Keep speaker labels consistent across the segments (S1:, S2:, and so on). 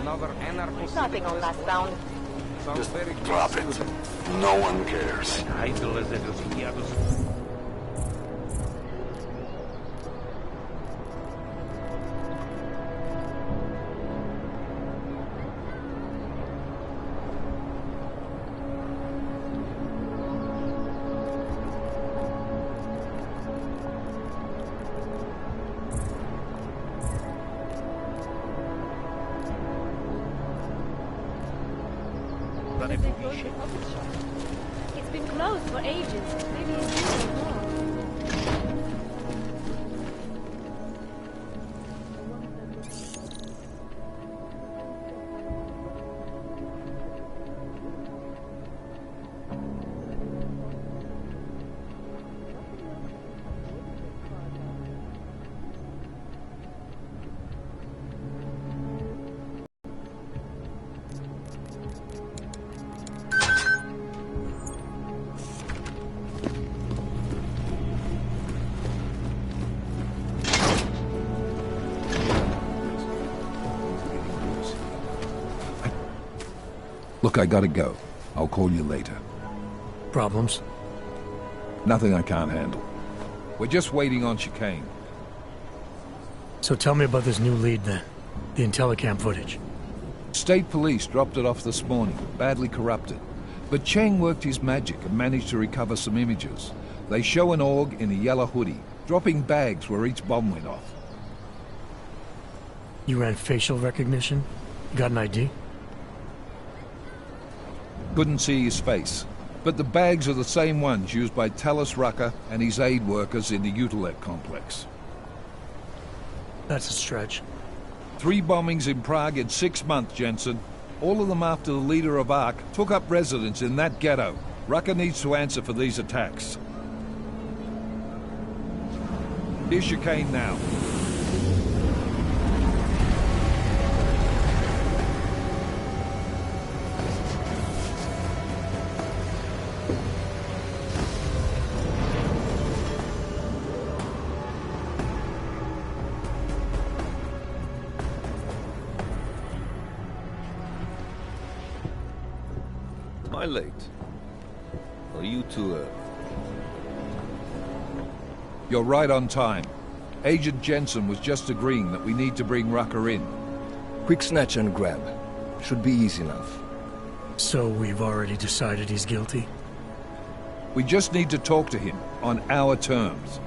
S1: Another anarcho.
S2: Nothing on last sound.
S1: Sounds
S3: Just
S1: very
S3: drop
S1: good.
S3: it. No one cares.
S1: Idle de los guiados.
S4: It's been closed for ages. Maybe it's doing more.
S5: Look, I gotta go. I'll call you later.
S6: Problems?
S5: Nothing I can't handle. We're just waiting on chicane.
S6: So tell me about this new lead then. The Intellicam footage.
S5: State police dropped it off this morning, badly corrupted. But Cheng worked his magic and managed to recover some images. They show an org in a yellow hoodie, dropping bags where each bomb went off.
S6: You ran facial recognition? Got an ID?
S5: Couldn't see his face. But the bags are the same ones used by Talos Rucker and his aid workers in the Utilec complex.
S6: That's a stretch.
S5: 3 bombings in Prague in 6 months, Jensen. All of them after the leader of ARC took up residence in that ghetto. Rucker needs to answer for these attacks. Here's chicane now.
S7: Am I late? Are you too early?
S5: You're right on time. Agent Jensen was just agreeing that we need to bring Rucker in.
S8: Quick snatch and grab. Should be easy enough.
S6: So we've already decided he's guilty?
S5: We just need to talk to him on our terms,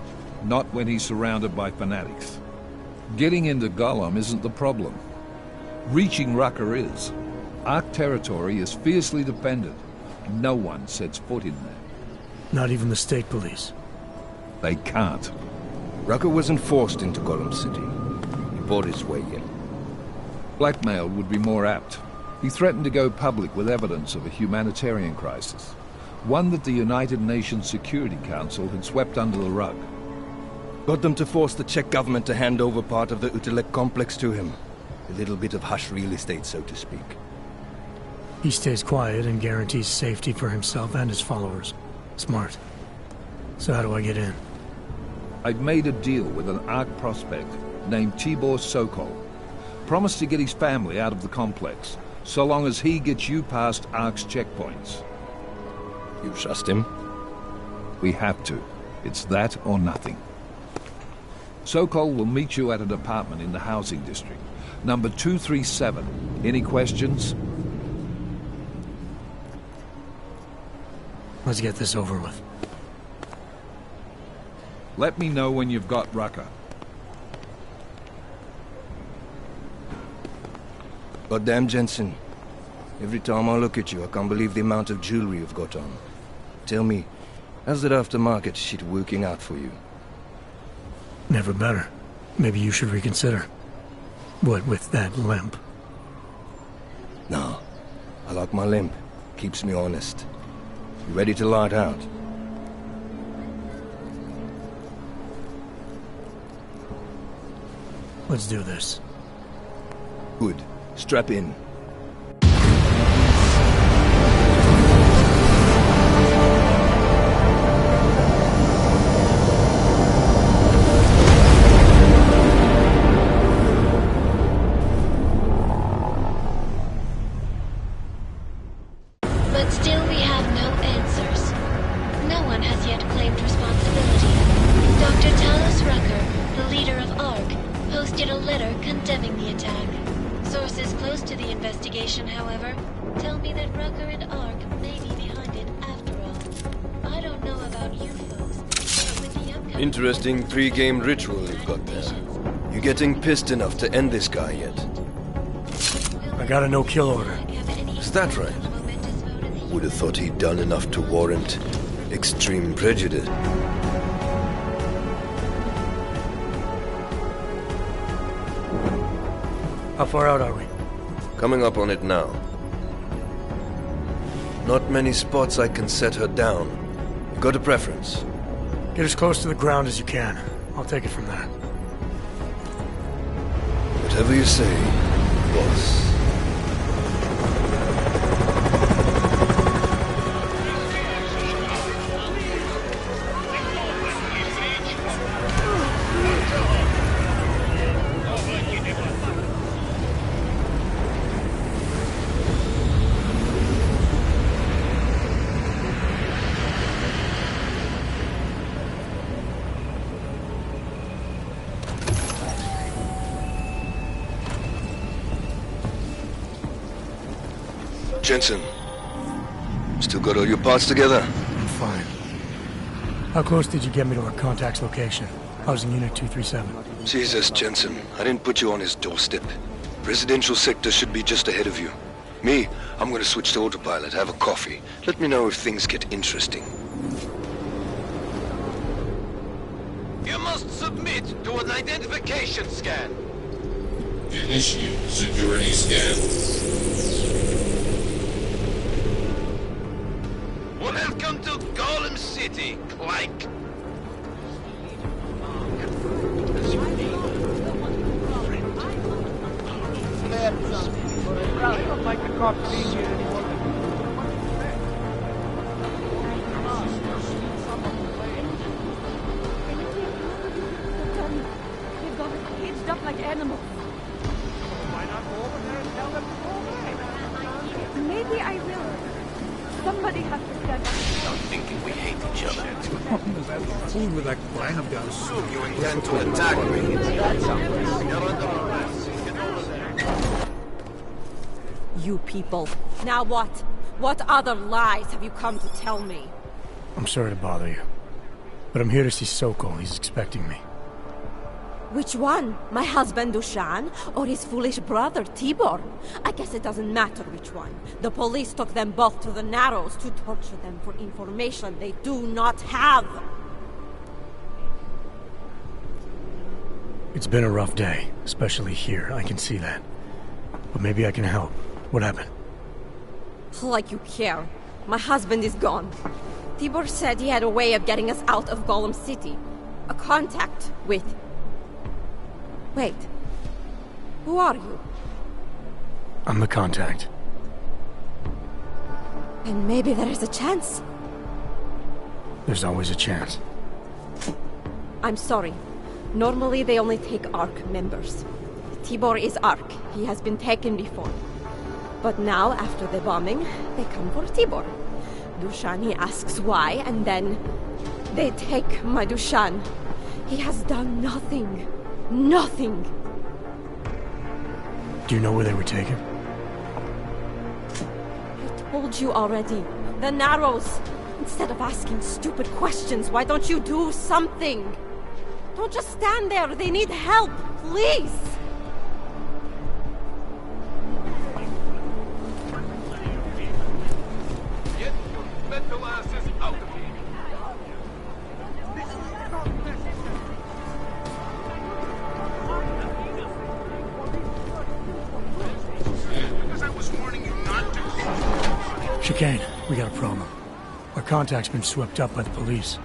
S5: not when he's surrounded by fanatics. Getting into Gollum isn't the problem. Reaching Rucker is. ARC territory is fiercely defended. No one sets foot in there.
S6: Not even the state police?
S5: They can't.
S8: Rucker wasn't forced into Gollum City. He bought his way in.
S5: Blackmail would be more apt. He threatened to go public with evidence of a humanitarian crisis. One that the United Nations Security Council had swept under the rug.
S8: Got them to force the Czech government to hand over part of the Utilec complex to him. A little bit of hush real estate, so to speak.
S6: He stays quiet and guarantees safety for himself and his followers. Smart. So how do I get in?
S5: I've made a deal with an ARC prospect named Tibor Sokol. Promised to get his family out of the complex, so long as he gets you past ARC's checkpoints.
S8: You trust him?
S5: We have to. It's that or nothing. Sokol will meet you at an apartment in the housing district. Number 237. Any questions?
S6: Let's get this over with.
S5: Let me know when you've got Rucker.
S8: Goddamn, Jensen. Every time I look at you, I can't believe the amount of jewelry you've got on. Tell me, how's that aftermarket shit working out for you?
S6: Never better. Maybe you should reconsider. What with that limp?
S8: No. I like my limp. Keeps me honest. You ready to light out?
S6: Let's do this.
S8: Good. Strap in.
S2: investigation, however, tell me that Rucker and Ark may be behind it after all. I don't know about you folks, but with the upcoming...
S8: Interesting pre-game ritual you've got there. You getting pissed enough to end this guy yet?
S6: I got a no-kill order.
S8: Is that right? Would have thought he'd done enough to warrant extreme prejudice.
S6: How far out are we?
S8: Coming up on it now. Not many spots I can set her down. You got a preference?
S6: Get as close to the ground as you can. I'll take it from there.
S8: Whatever you say, boss. Jensen, still got all your parts together?
S6: I'm fine. How close did you get me to our contact's location? I was in Unit 237.
S8: Jesus, Jensen, I didn't put you on his doorstep. Residential sector should be just ahead of you. Me, I'm gonna switch to autopilot, have a coffee. Let me know if things get interesting.
S3: You must submit to an identification scan.
S9: Initiate security scan.
S3: Welcome to Golem City, Clank.
S1: I don't like the cops being here anymore.
S4: They've got us caged up like animals.
S1: Why not go over there and tell them to go away?
S4: Maybe I will. Somebody has to stand up.
S3: I'm thinking we hate each other.
S5: Fool with that clang of guns.
S3: You intend to attack me. You're under arrest. Get over there.
S10: You people. Now what? What other lies have you come to tell me?
S6: I'm sorry to bother you, but I'm here to see Sokol. He's expecting me.
S10: Which one? My husband Dushan, or his foolish brother Tibor? I guess it doesn't matter which one. The police took them both to the Narrows to torture them for information they do not have.
S6: It's been a rough day, especially here. I can see that. But maybe I can help. What happened?
S10: Like you care. My husband is gone. Tibor said he had a way of getting us out of Golem City. A contact with... Wait. Who are you?
S6: I'm the contact.
S10: And maybe there is a chance.
S6: There's always a chance.
S10: I'm sorry. Normally they only take ARC members. Tibor is ARC. He has been taken before. But now, after the bombing, they come for Tibor. Dushani asks why, and then they take my Dushan. He has done nothing. Nothing.
S6: Do you know where they were taken?
S10: I told you already. The Narrows. Instead of asking stupid questions, why don't you do something? Don't just stand there. They need help. Please.
S3: Get your mental asses out of here. Because I was warning you not to.
S6: Chicane, we got a problem. Our contact's been swept up by the police.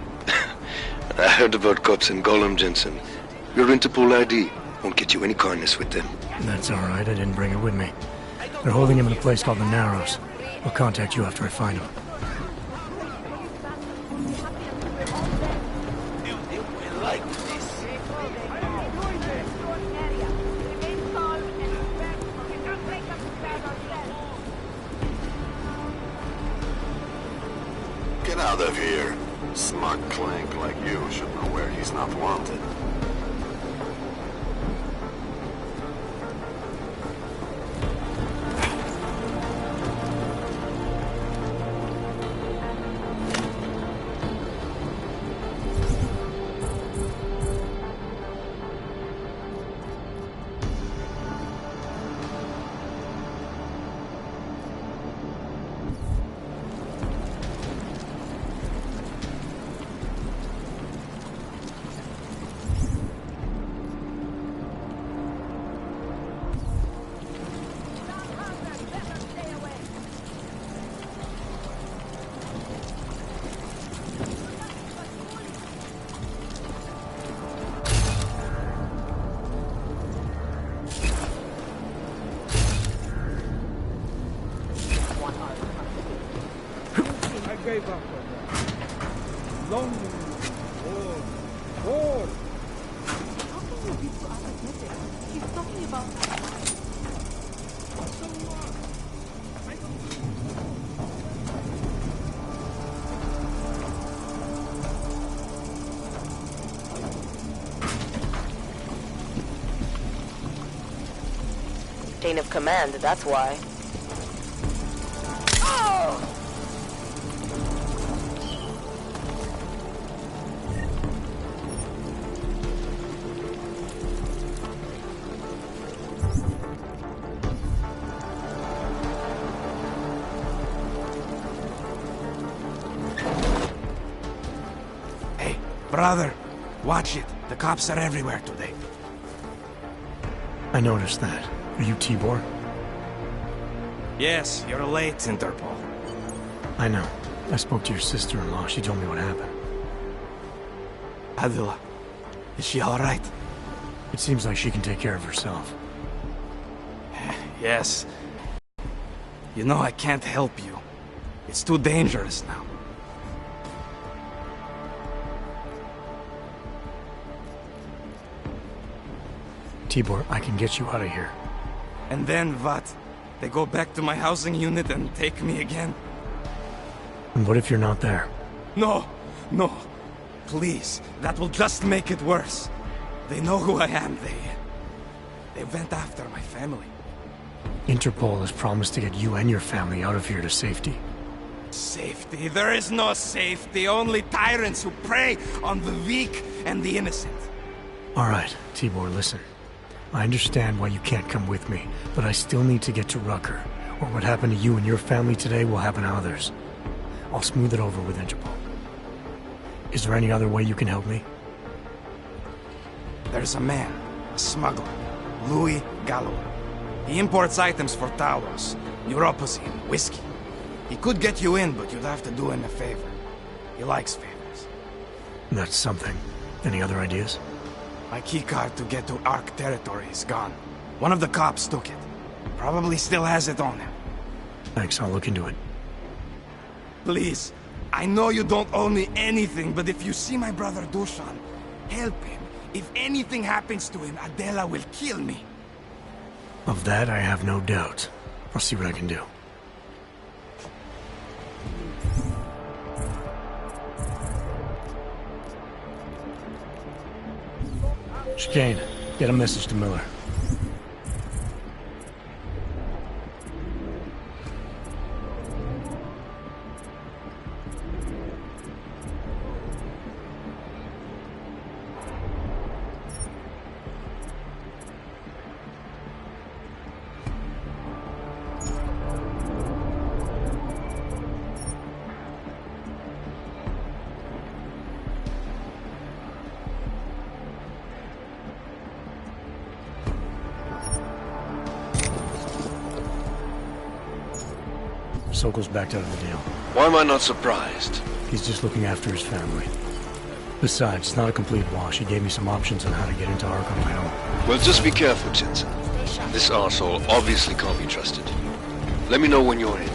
S8: I heard about cops in Golem, Jensen. Your Interpol ID won't get you any kindness with them.
S6: That's all right. I didn't bring it with me. They're holding him in a place called the Narrows. I'll contact you after I find him.
S3: Get out of here. Smart clank like you should know where he's not wanted.
S1: gave up on her. Long war.
S4: How can you be so apathetic? He's talking about...
S1: So what? I don't...
S11: Chain of command, that's why.
S12: Hey, brother, watch it. The cops are everywhere today.
S6: I noticed that. Are you Tibor?
S12: Yes, you're late, Interpol.
S6: I know. I spoke to your sister-in-law. She told me what happened.
S12: Adila, is she alright?
S6: It seems like she can take care of herself.
S12: Yes. You know I can't help you. It's too dangerous now.
S6: Tibor, I can get you out of here.
S12: And then what? They go back to my housing unit and take me again?
S6: And what if you're not there?
S12: No, no. Please, that will just make it worse. They know who I am. They went after my family.
S6: Interpol has promised to get you and your family out of here to safety.
S12: Safety? There is no safety. Only tyrants who prey on the weak and the innocent.
S6: All right, Tibor, listen. I understand why you can't come with me, but I still need to get to Rucker, or what happened to you and your family today will happen to others. I'll smooth it over with Interpol. Is there any other way you can help me?
S12: There's a man, a smuggler, Louis Gallo. He imports items for Talos, neuropazine, whiskey. He could get you in, but you'd have to do him a favor. He likes favors.
S6: That's something. Any other ideas?
S12: My keycard to get to Ark territory is gone. One of the cops took it. Probably still has it on him.
S6: Thanks, I'll look into it.
S12: Please, I know you don't owe me anything, but if you see my brother Dushan, help him. If anything happens to him, Adela will kill me.
S6: Of that, I have no doubt. I'll see what I can do. Chicane, get a message to Miller. Sokol's backed out of the deal.
S3: Why am I not surprised?
S6: He's just looking after his family. Besides, it's not a complete wash. He gave me some options on how to get into Ark on my own.
S3: Well, just be careful, Jensen. This arsehole obviously can't be trusted. Let me know when you're in.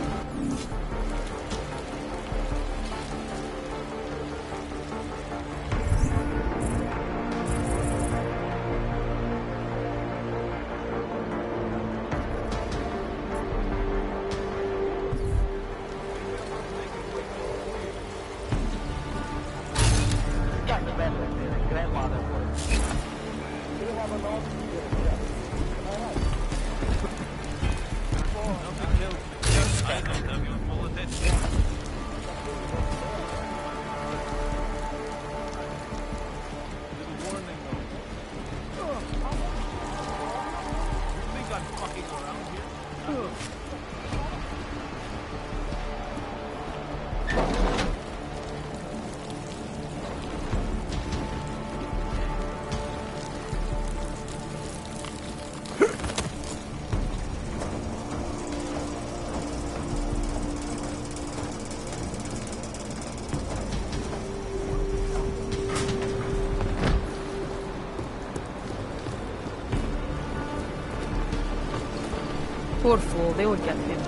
S4: Poor fool, they would get him.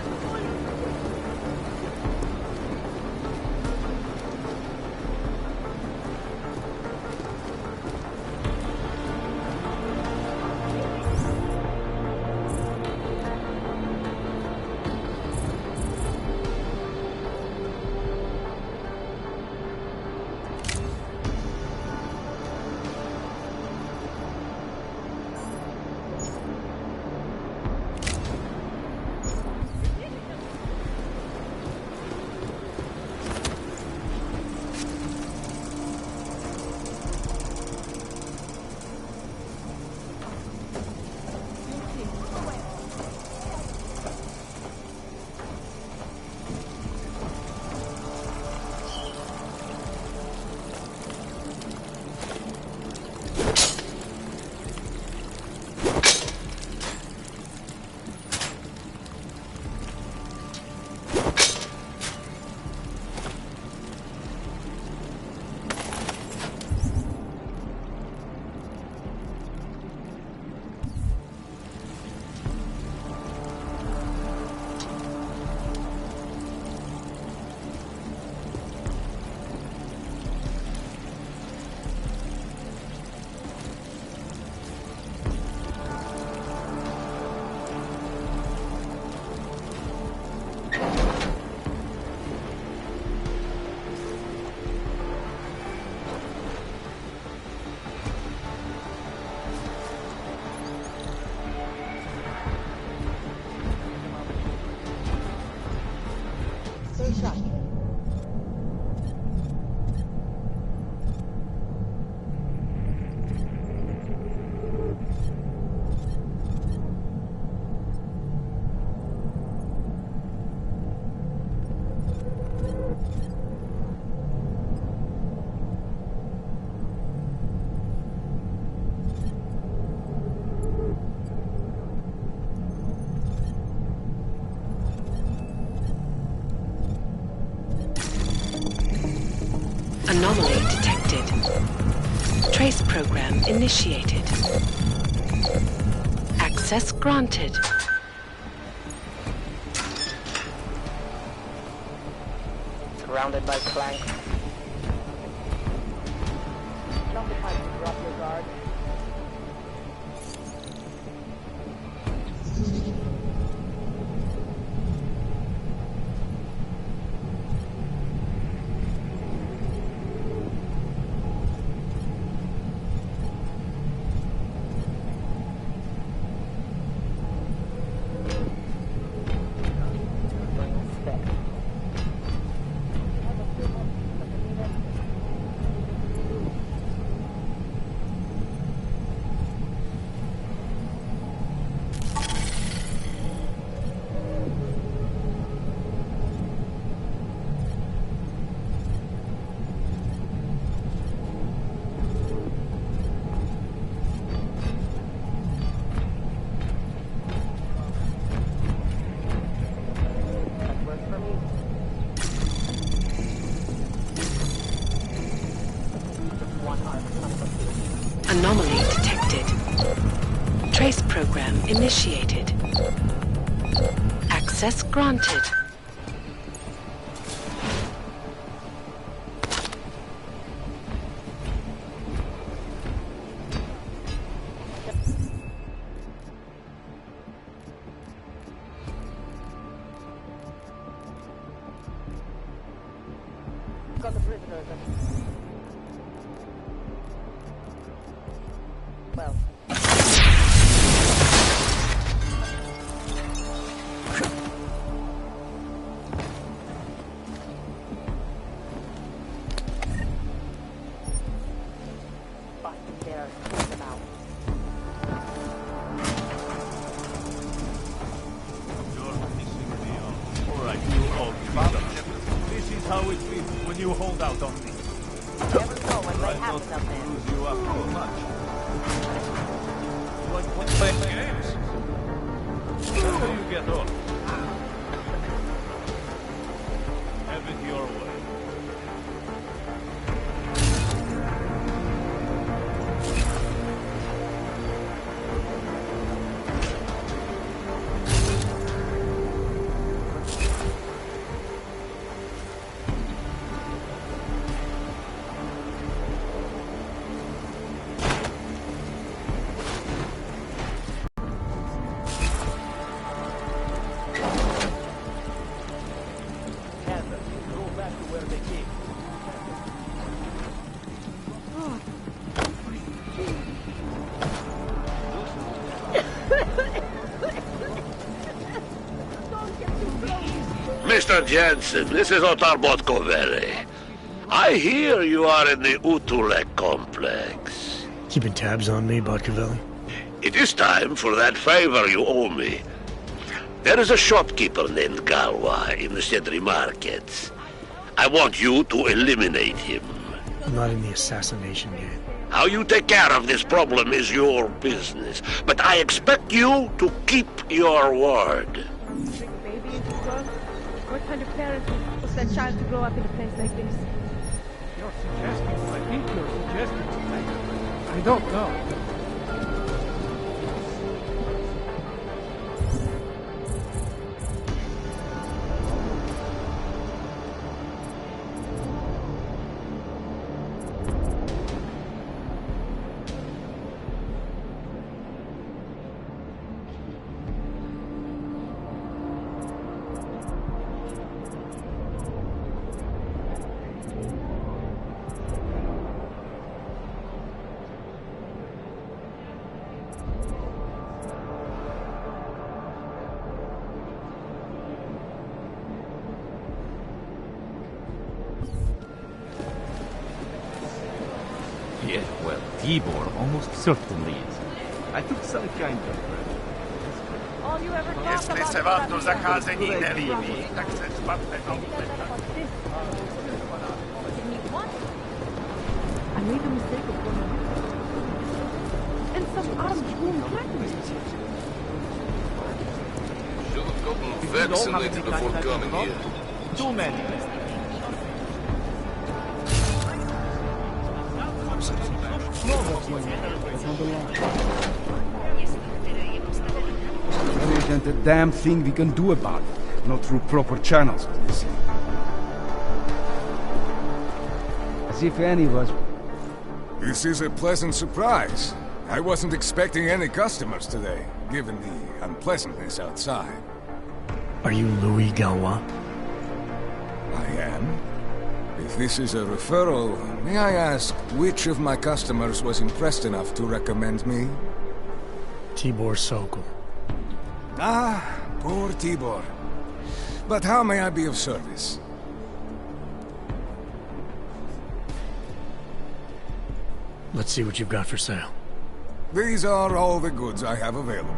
S13: program initiated. Access granted.
S11: Surrounded by clank. Drop your guard.
S13: Anomaly detected. Trace program initiated. Access granted.
S11: Got the prisoners. Well.
S1: How it feels when you hold out on me.
S11: Never know what might happen up there.
S1: Lose you up too much. You like playing games? How do you get off? Have it your way.
S3: Mr. Jensen, this is Otar Botkovere. I hear you are in the Utulek complex.
S6: Keeping tabs on me, Botkovelli?
S3: It is time for that favor you owe me. There is a shopkeeper named Galwa in the Sedri markets. I want you to eliminate him.
S6: I'm not in the assassination game.
S3: How you take care of this problem is your business, but I expect you to keep your word.
S4: What kind of parents would force that child to grow up in a place like this?
S1: You're suggesting, I think you're suggesting. I don't know.
S14: Yeah, well, Tibor almost certainly is. I took some kind of...
S4: All you ever talk
S12: Если
S4: about
S12: се варто заказе ни не риби, так се спатне на
S4: I made a mistake of going and some armed woman threatened me.
S3: Should have gotten vaccinated before coming here.
S1: Too many.
S15: There isn't a damn thing we can do about it. Not through proper channels, as they say. As if any of us...
S16: This is a pleasant surprise. I wasn't expecting any customers today, given the unpleasantness outside.
S6: Are you Louis Galois?
S16: I am. If this is a referral, may I ask which of my customers was impressed enough to recommend me?
S6: Tibor Sokol.
S16: Ah, poor Tibor. But how may I be of service?
S6: Let's see what you've got for sale.
S16: These are all the goods I have available.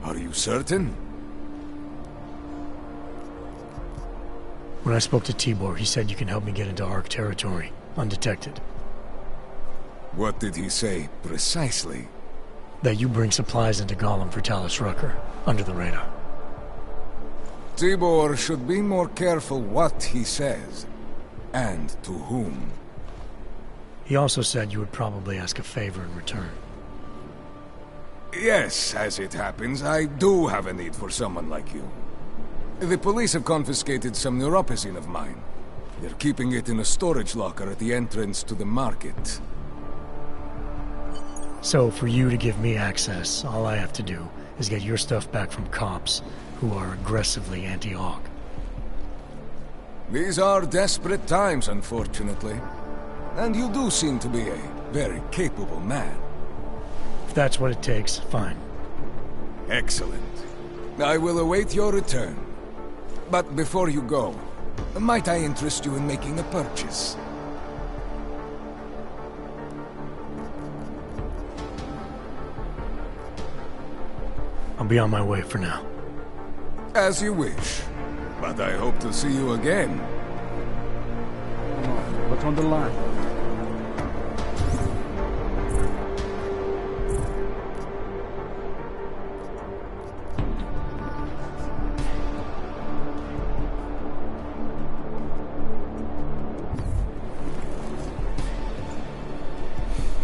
S16: Are you certain?
S6: When I spoke to Tibor, he said you can help me get into Ark territory, undetected.
S16: What did he say, precisely?
S6: That you bring supplies into Gollum for Talos Rucker, under the radar.
S16: Tibor should be more careful what he says, and to whom.
S6: He also said you would probably ask a favor in return.
S16: Yes, as it happens, I do have a need for someone like you. The police have confiscated some neuropazine of mine. They're keeping it in a storage locker at the entrance to the market.
S6: So, for you to give me access, all I have to do is get your stuff back from cops who are aggressively anti-Hawk.
S16: These are desperate times, unfortunately. And you do seem to be a very capable man.
S6: If that's what it takes, fine.
S16: Excellent. I will await your return. But before you go, might I interest you in making a purchase?
S6: I'll be on my way for now.
S16: As you wish. But I hope to see you again.
S15: What's on the line?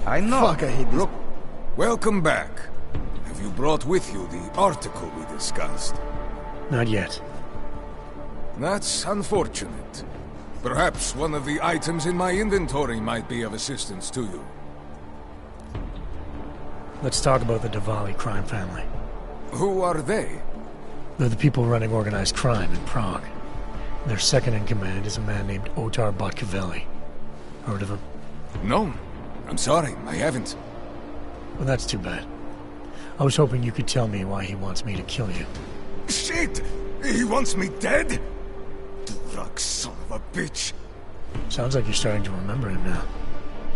S15: I know.
S16: Fuck, I hate this. Welcome back. Have you brought with you the article we discussed?
S6: Not yet.
S16: That's unfortunate. Perhaps one of the items in my inventory might be of assistance to you.
S6: Let's talk about the Diwali crime family.
S16: Who are they?
S6: They're the people running organized crime in Prague. Their second in command is a man named Otar Botkavelli. Heard of him?
S16: No. I'm sorry, I haven't.
S6: Well, that's too bad. I was hoping you could tell me why he wants me to kill you.
S16: Shit! He wants me dead? Durak, son of a bitch.
S6: Sounds like you're starting to remember him now.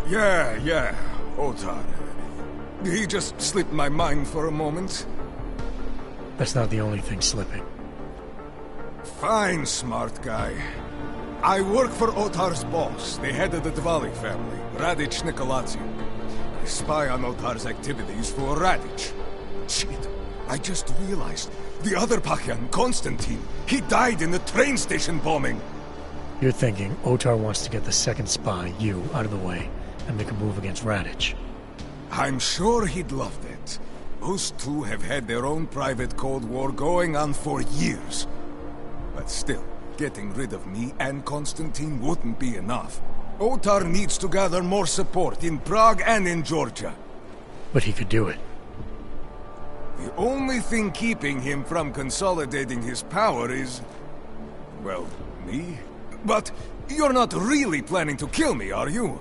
S16: Yeah, Otar. He just slipped my mind for a moment.
S6: That's not the only thing slipping.
S16: Fine, smart guy. I work for Otar's boss, the head of the Diwali family, Radic Nikoladze. I spy on Otar's activities for Radic. Shit, I just realized. The other Pakyan, Konstantin, he died in the train station bombing.
S6: You're thinking Otar wants to get the second spy, you, out of the way, and make a move against Radic.
S16: I'm sure he'd loved it. Those two have had their own private Cold War going on for years. But still, getting rid of me and Constantine wouldn't be enough. Otar needs to gather more support in Prague and in Georgia.
S6: But he could do it.
S16: The only thing keeping him from consolidating his power is... well, me? But you're not really planning to kill me, are you?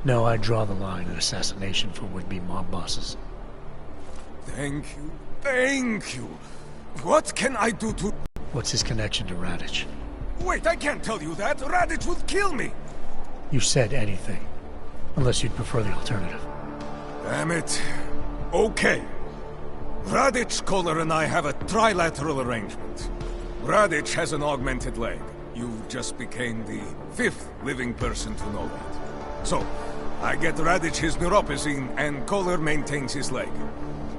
S6: No, I draw the line at assassination for would-be mob bosses.
S16: Thank you. Thank you. What can I do to...
S6: What's his connection to Radic?
S16: Wait, I can't tell you that. Radic would kill me.
S6: You said anything. Unless you'd prefer the alternative.
S16: Damn it. Okay. Radic, Kohler, and I have a trilateral arrangement. Radic has an augmented leg. You just became the 5th living person to know that. So, I get Radic his neuropathy, and Kohler maintains his leg.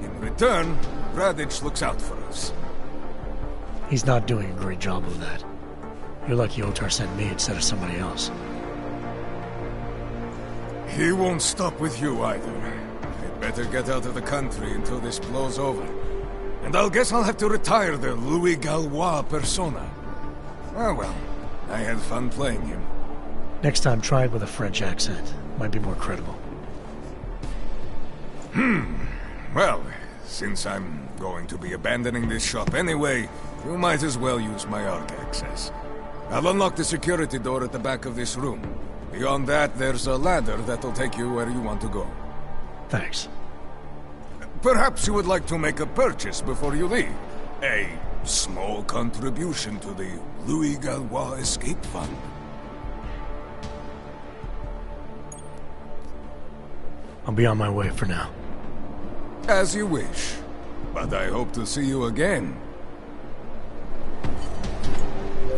S16: In return, Radic looks out for us.
S6: He's not doing a great job of that. You're lucky Otar sent me instead of somebody else.
S16: He won't stop with you either. I'd better get out of the country until this blows over. And I'll guess I'll have to retire the Louis Gallois persona. Oh well, I had fun playing him.
S6: Next time, try it with a French accent. Might be more credible.
S16: Well, since I'm going to be abandoning this shop anyway, you might as well use my Arc access. I'll unlock the security door at the back of this room. Beyond that, there's a ladder that'll take you where you want to go.
S6: Thanks.
S16: Perhaps you would like to make a purchase before you leave. A small contribution to the Louis Gallois Escape Fund.
S6: I'll be on my way for now.
S16: As you wish. But I hope to see you again.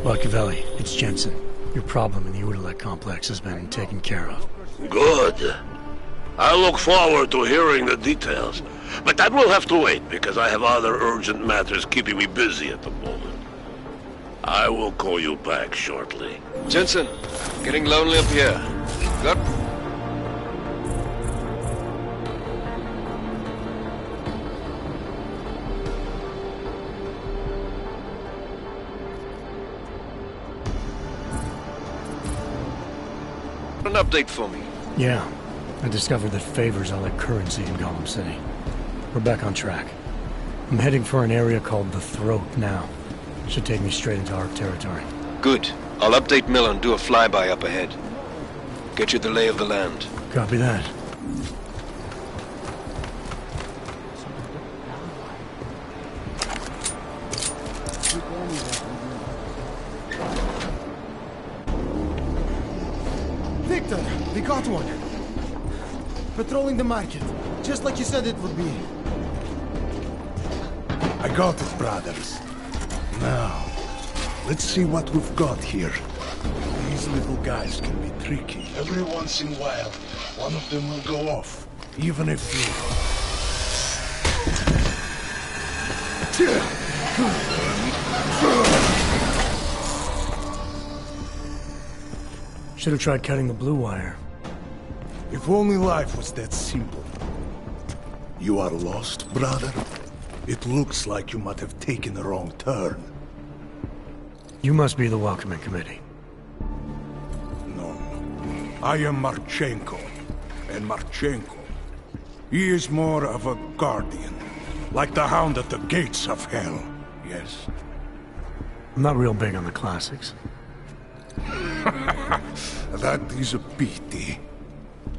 S6: Machiavelli, it's Jensen. Your problem in the Udalek complex has been taken care of.
S3: Good. I look forward to hearing the details. But that will have to wait, because I have other urgent matters keeping me busy at the moment. I will call you back shortly.
S8: Jensen, getting lonely up here. Got... an update for me.
S6: Yeah. I discovered that favors are like currency in Gollum City. We're back on track. I'm heading for an area called the Throat now. Should take me straight into Ark territory.
S8: Good. I'll update Miller and do a flyby up ahead. Get you the lay of the land.
S6: Copy that.
S17: Victor, we got one. Patrolling the market, just like you said it would be.
S18: I got it, brothers. Now, let's see what we've got here. These little guys can be tricky. Every once in a while, one of them will go off, even if you...
S6: Should have tried cutting the blue wire.
S18: If only life was that simple. You are lost, brother? It looks like you might have taken a wrong turn.
S6: You must be the welcoming committee.
S18: No. I am Marchenko. And Marchenko, he is more of a guardian. Like the hound at the gates of hell, yes?
S6: I'm not real big on the classics.
S18: That is a pity.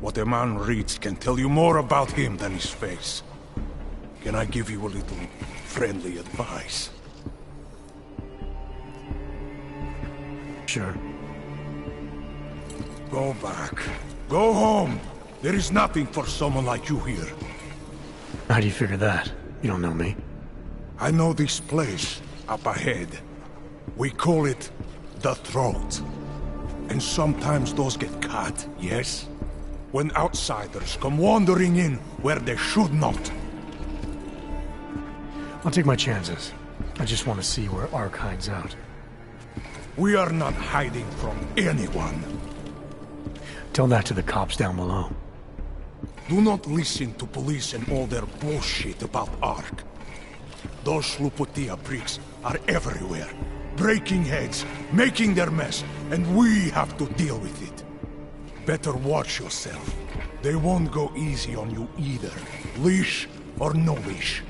S18: What a man reads can tell you more about him than his face. Can I give you a little friendly advice?
S6: Sure.
S18: Go back. Go home. There is nothing for someone like you here.
S6: How do you figure that? You don't know me.
S18: I know this place up ahead. We call it the Throat. And sometimes those get cut, yes? When outsiders come wandering in where they should not.
S6: I'll take my chances. I just want to see where Ark hides out.
S18: We are not hiding from anyone.
S6: Tell that to the cops down below.
S18: Do not listen to police and all their bullshit about Ark. Those Luputia pricks are everywhere, breaking heads, making their mess, and we have to deal with it. Better watch yourself. They won't go easy on you either, leash or no leash.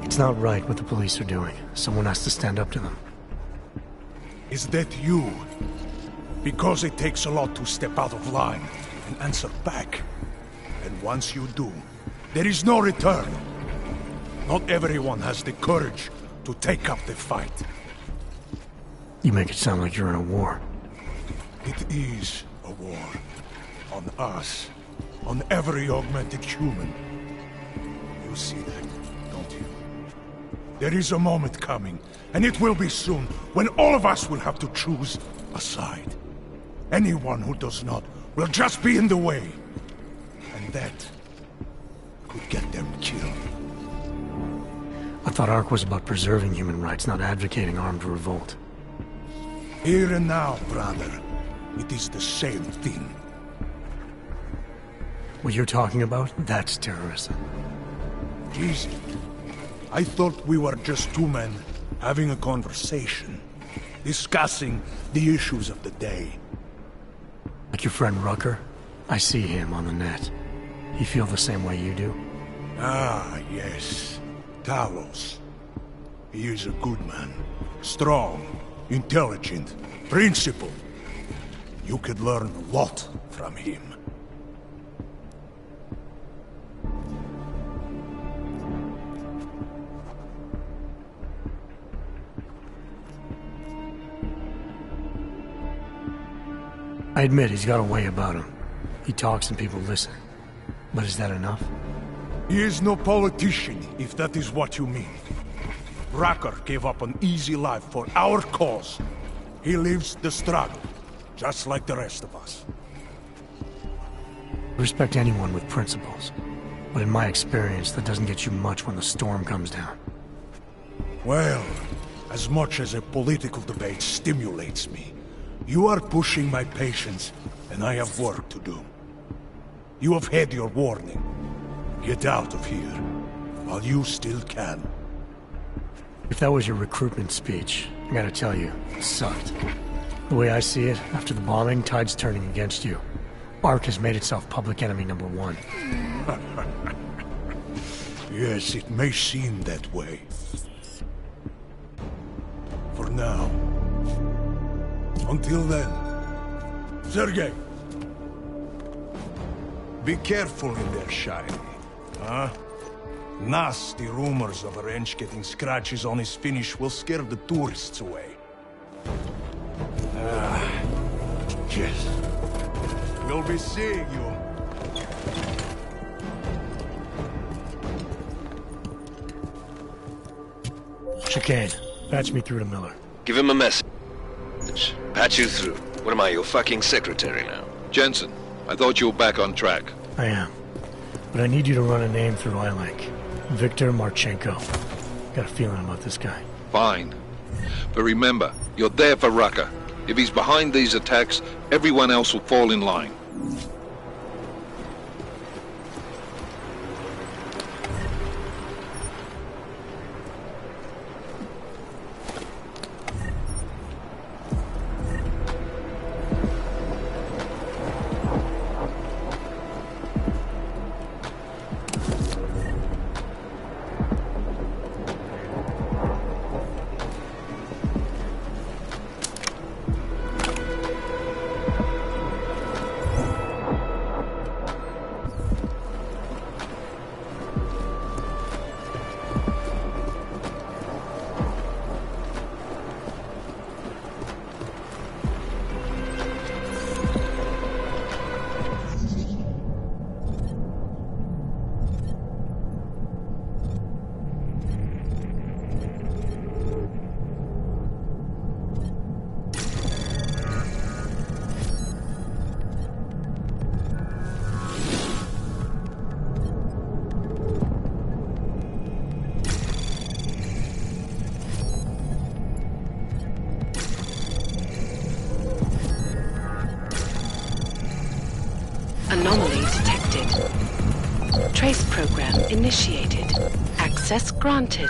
S6: It's not right what the police are doing. Someone has to stand up to them.
S18: Is that you? Because it takes a lot to step out of line and answer back. And once you do, there is no return. Not everyone has the courage to take up the fight.
S6: You make it sound like you're in a war.
S18: It is a war. On us. On every augmented human. You see that, don't you? There is a moment coming, and it will be soon, when all of us will have to choose a side. Anyone who does not will just be in the way. And that could get them killed.
S6: I thought Ark was about preserving human rights, not advocating armed revolt.
S18: Here and now, brother, it is the same thing.
S6: What you're talking about, that's terrorism.
S18: Easy. I thought we were just two men having a conversation, discussing the issues of the day.
S6: Like your friend Rucker? I see him on the net. He feel the same way you do?
S18: Ah, yes. Talos. He is a good man. Strong, intelligent, principled. You could learn a lot from him.
S6: I admit he's got a way about him. He talks and people listen. But is that enough?
S18: He is no politician, if that is what you mean. Rucker gave up an easy life for our cause. He lives the struggle, just like the rest of us.
S6: I respect anyone with principles. But in my experience, that doesn't get you much when the storm comes down.
S18: Well, as much as a political debate stimulates me, you are pushing my patience, and I have work to do. You have had your warning. Get out of here, while you still can.
S6: If that was your recruitment speech, I gotta tell you, it sucked. The way I see it, after the bombing, tide's turning against you. Ark has made itself public enemy #1.
S18: Yes, it may seem that way. For now. Until then. Sergei! Be careful in there, Shiny. Huh? Nasty rumors of a wrench getting scratches on his finish will scare the tourists away. Yes. We'll be seeing you.
S6: Chicane, patch me through to Miller.
S19: Give him a message. Patch you through. What am I, your fucking secretary now?
S20: Jensen, I thought you were back on track.
S6: I am. But I need you to run a name through iLink. Victor Marchenko. Got a feeling about this guy.
S20: Fine. But remember, you're there for Rucker. If he's behind these attacks, everyone else will fall in line.
S13: Trace program initiated. Access granted.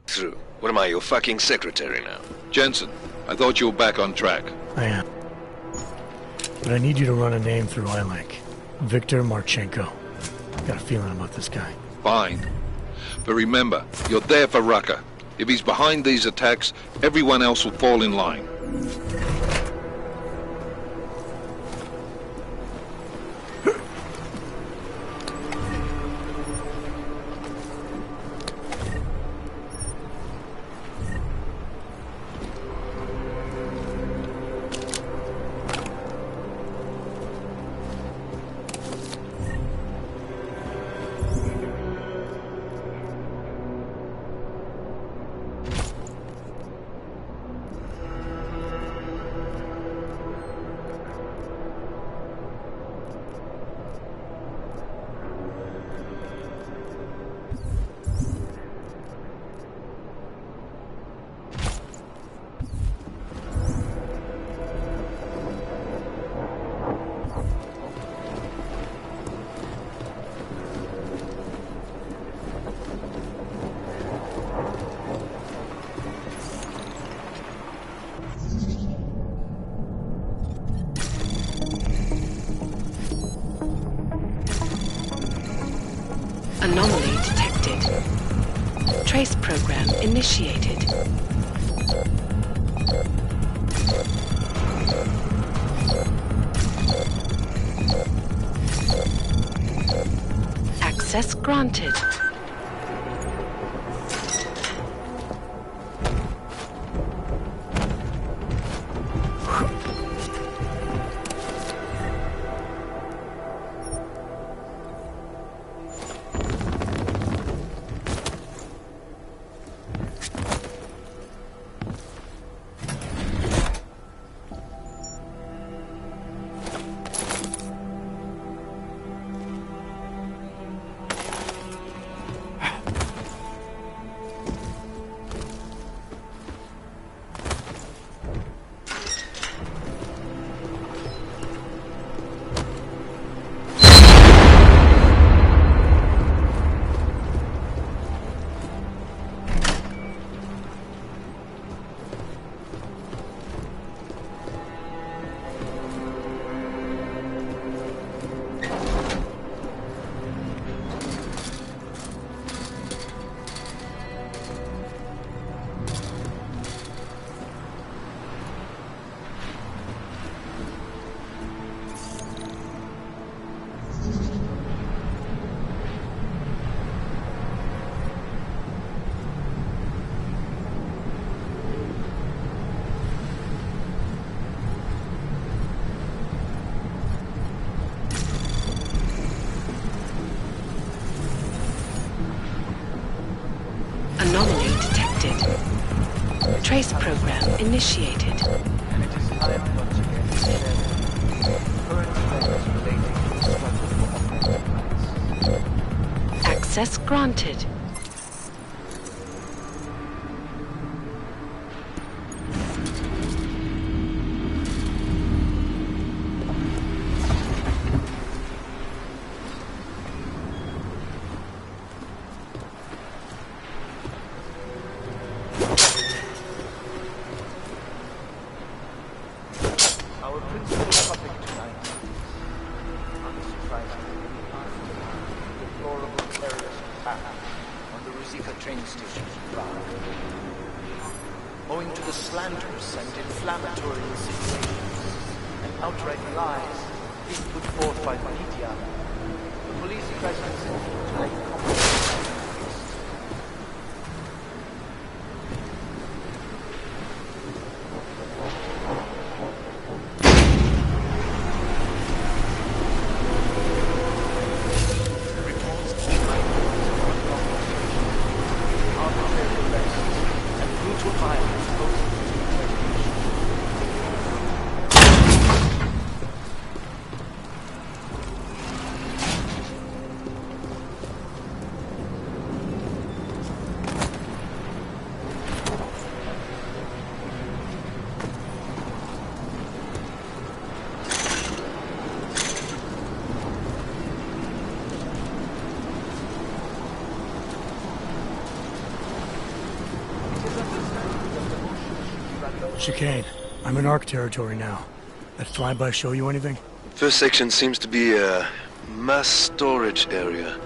S19: Through. What am I, your fucking secretary now?
S20: Jensen, I thought you were back on track.
S6: I am. But I need you to run a name through iLink. Viktor Marchenko. Got a feeling about this guy.
S20: Fine. But remember, you're there for Rucker. If he's behind these attacks, everyone else will fall in line.
S13: Anomaly detected. Trace program initiated. Access granted. Anomaly detected. Trace program initiated.
S1: And it is time once again to share current events relating to the struggle for operating rights.
S13: Access granted.
S1: Our principal topic tonight on this Friday the deplorable terrorist attack on the Ruzika train station in Prague. Owing to the slanders and inflammatory insinuations and outright lies being put forth by the media, the police presence tonight compromised.
S6: Chicane, I'm in ARC territory now. That flyby show you anything?
S19: First section seems to be a mass storage area.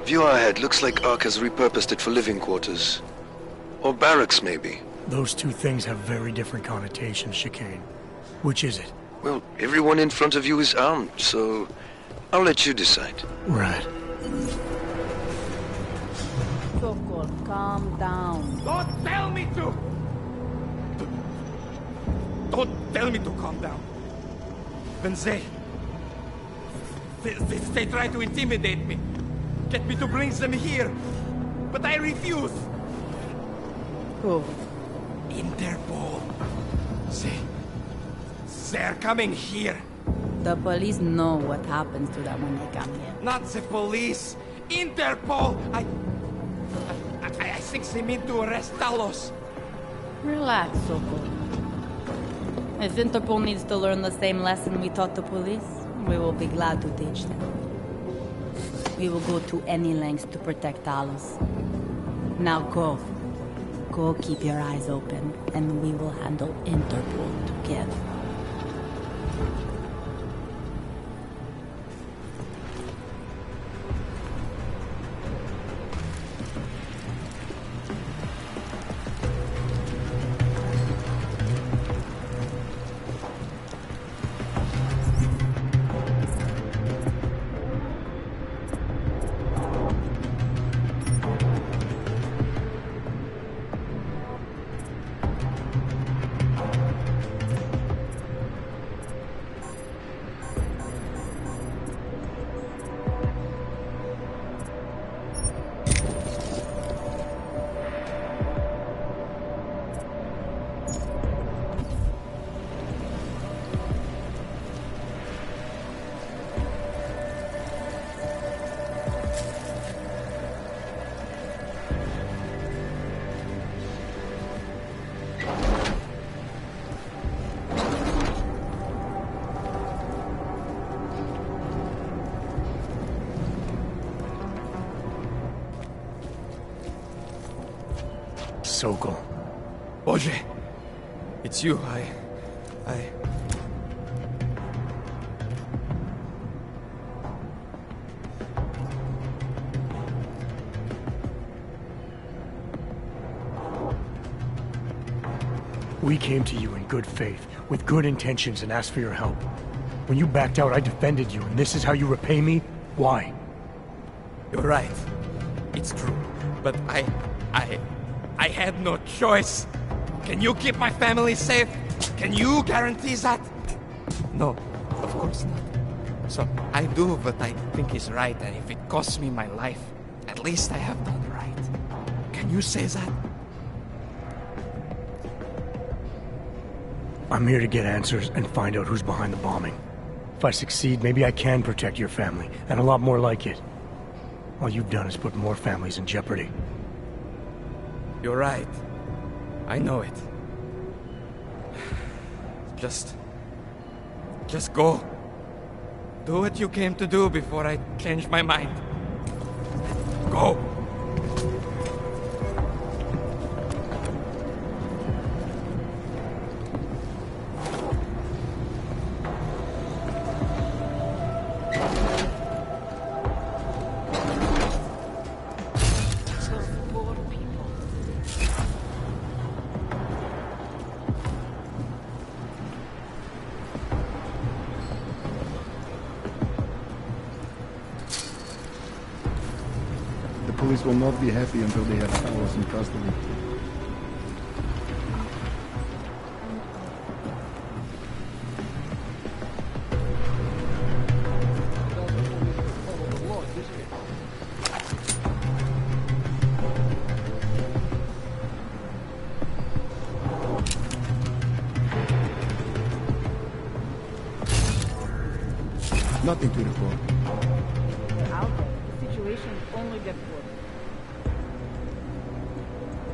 S19: View ahead looks like ARC has repurposed it for living quarters. Or barracks, maybe.
S6: Those two things have very different connotations, Chicane. Which is it?
S19: Well, everyone in front of you is armed, so I'll let you decide.
S6: Right.
S11: Sokol, calm down.
S12: Don't tell me to! Don't tell me to calm down. When they try to intimidate me, get me to bring them here, but I refuse.
S11: Who?
S12: Interpol. They're coming here.
S11: The police know what happens to them when they come here.
S12: Not the police. Interpol. I think they mean to arrest Talos.
S11: Relax, Sokol. If Interpol needs to learn the same lesson we taught the police, we will be glad to teach them. We will go to any lengths to protect Talos. Now go. Go keep your eyes open, and we will handle Interpol together.
S6: Sokol.
S12: Boże, it's you.
S6: We came to you in good faith, with good intentions, and asked for your help. When you backed out, I defended you, and this is how you repay me? Why?
S12: You're right. It's true. But I had no choice. Can you keep my family safe? Can you guarantee that? No, of course not. So I do what I think is right, and if it costs me my life, at least I have done right. Can you say that?
S6: I'm here to get answers and find out who's behind the bombing. If I succeed, maybe I can protect your family, and a lot more like it. All you've done is put more families in jeopardy.
S12: You're right. I know it. Just go. Do what you came to do before I change my mind. Go!
S15: police will not be happy until they have Talos in custody. Nothing to report.
S4: Out there, the situation only gets worse.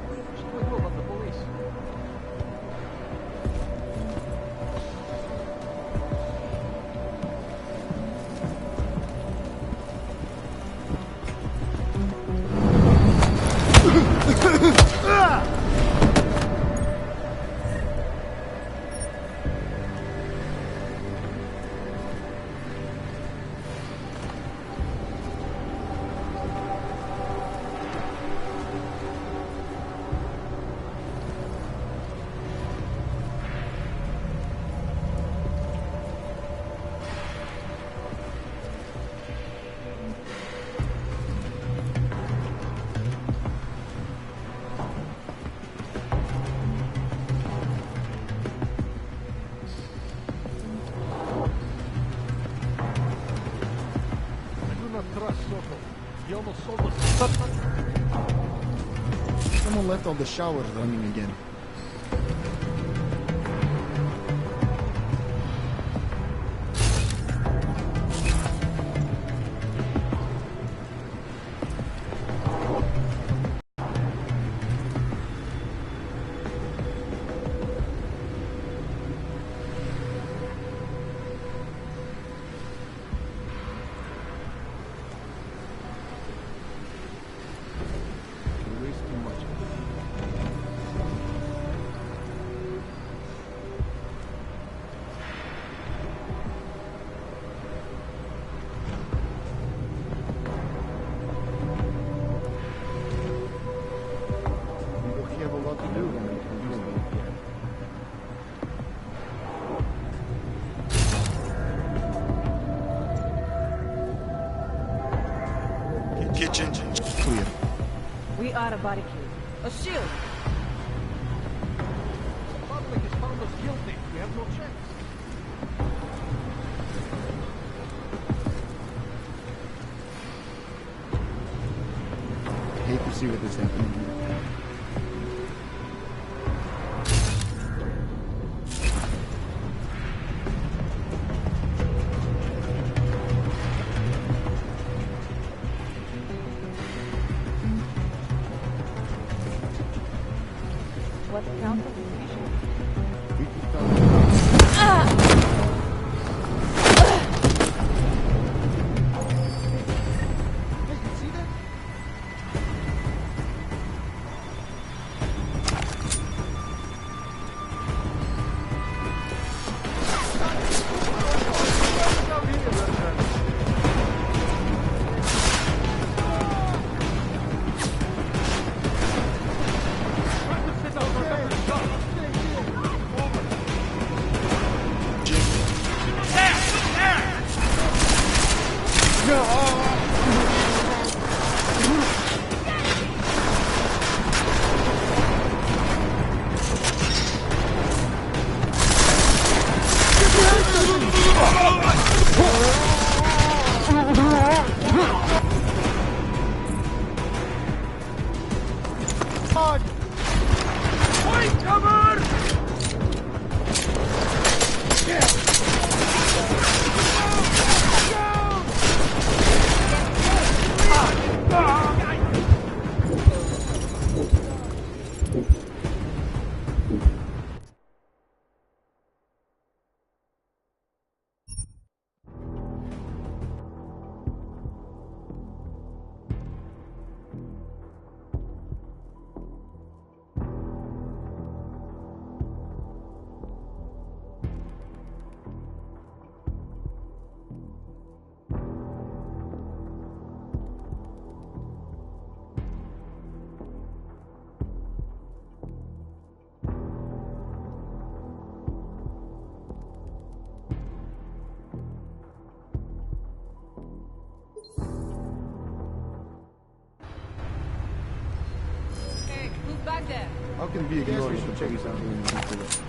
S4: What should we do about the police?
S17: Someone left all the showers running again.
S12: Kitchen.
S17: Clear.
S4: We are a barricade. A shield! The public has found us guilty. We have no chance.
S17: I hate to see what is happening here.
S4: What counts as
S17: We keep talking.
S15: can be ignored if the police aren't doing anything for it.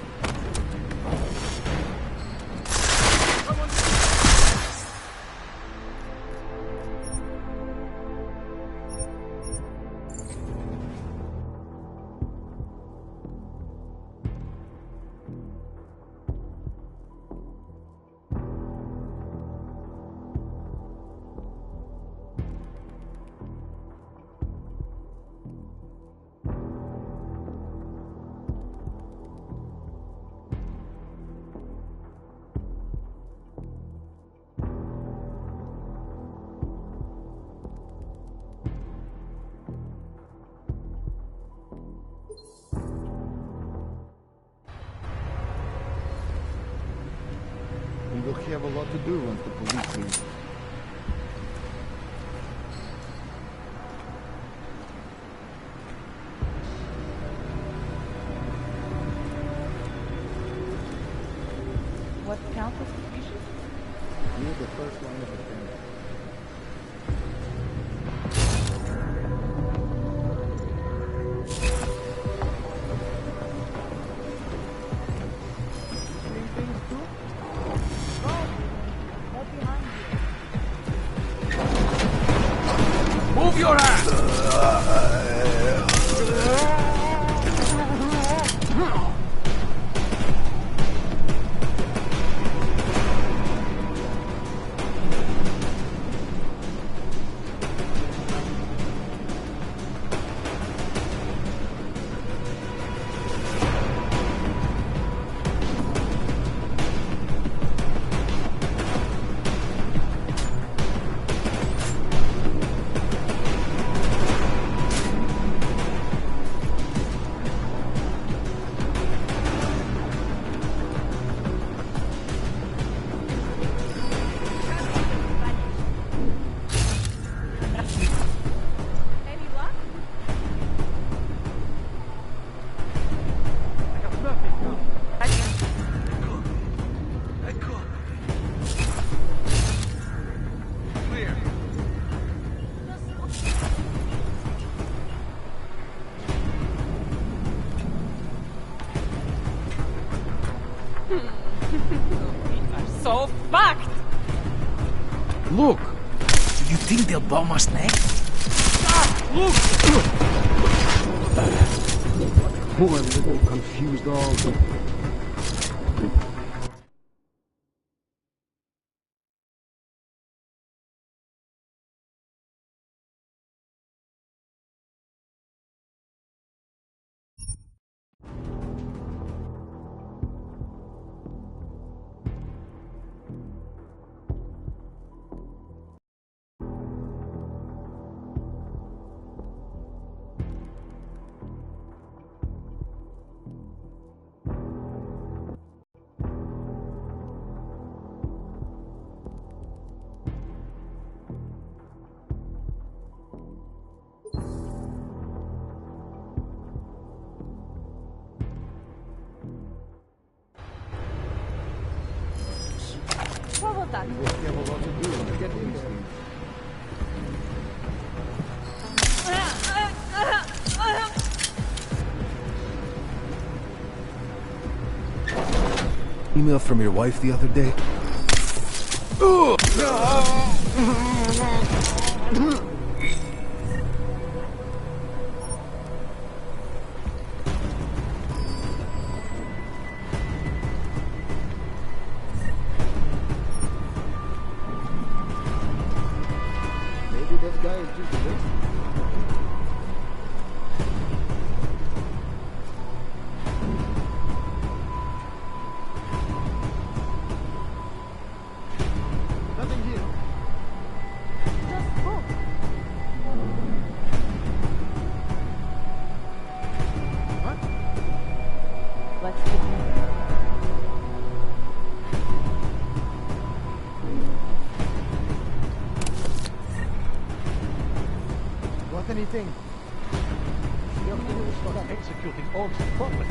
S15: We will have a lot to do once the police leave.
S4: What counts as suspicious?
S15: You're the first line of defense.
S12: Move your ass!
S4: So fucked!
S12: Look! Do you think they'll bomb us next? Look!
S15: Poor little confused dog.
S4: What was that?
S15: We will have a lot to do to get these things.
S8: Email from your wife the other day?
S15: Maybe that guy is just a racist. Nothing here.
S4: Just go.
S15: What?
S4: Let's begin.
S15: What anything?
S18: You have to start executing orders properly.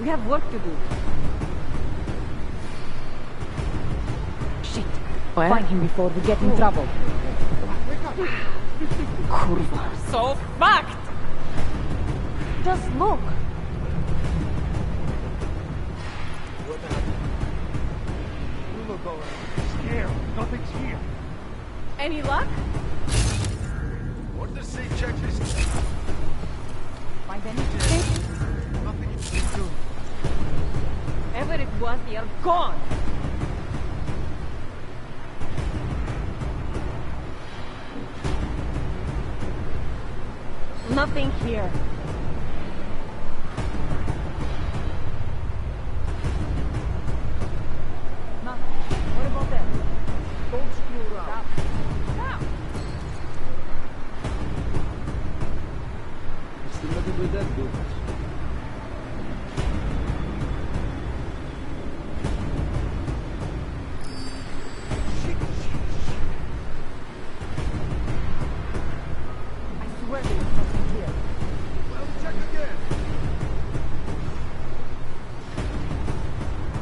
S4: We have work to do.
S13: Shit.
S4: Find him before we get in trouble. Kurva.
S11: So fucked!
S4: Just look.
S18: You look all scared. Nothing's here.
S4: Any luck?
S18: What does say check this?
S4: Find anything?
S18: Nothing to do.
S4: Whatever it was, they are gone. Nothing here. Nothing. What about that? Don't screw around. Stop.
S15: What's the matter with that dude?
S4: I swear there is nothing here.
S18: Well, check again.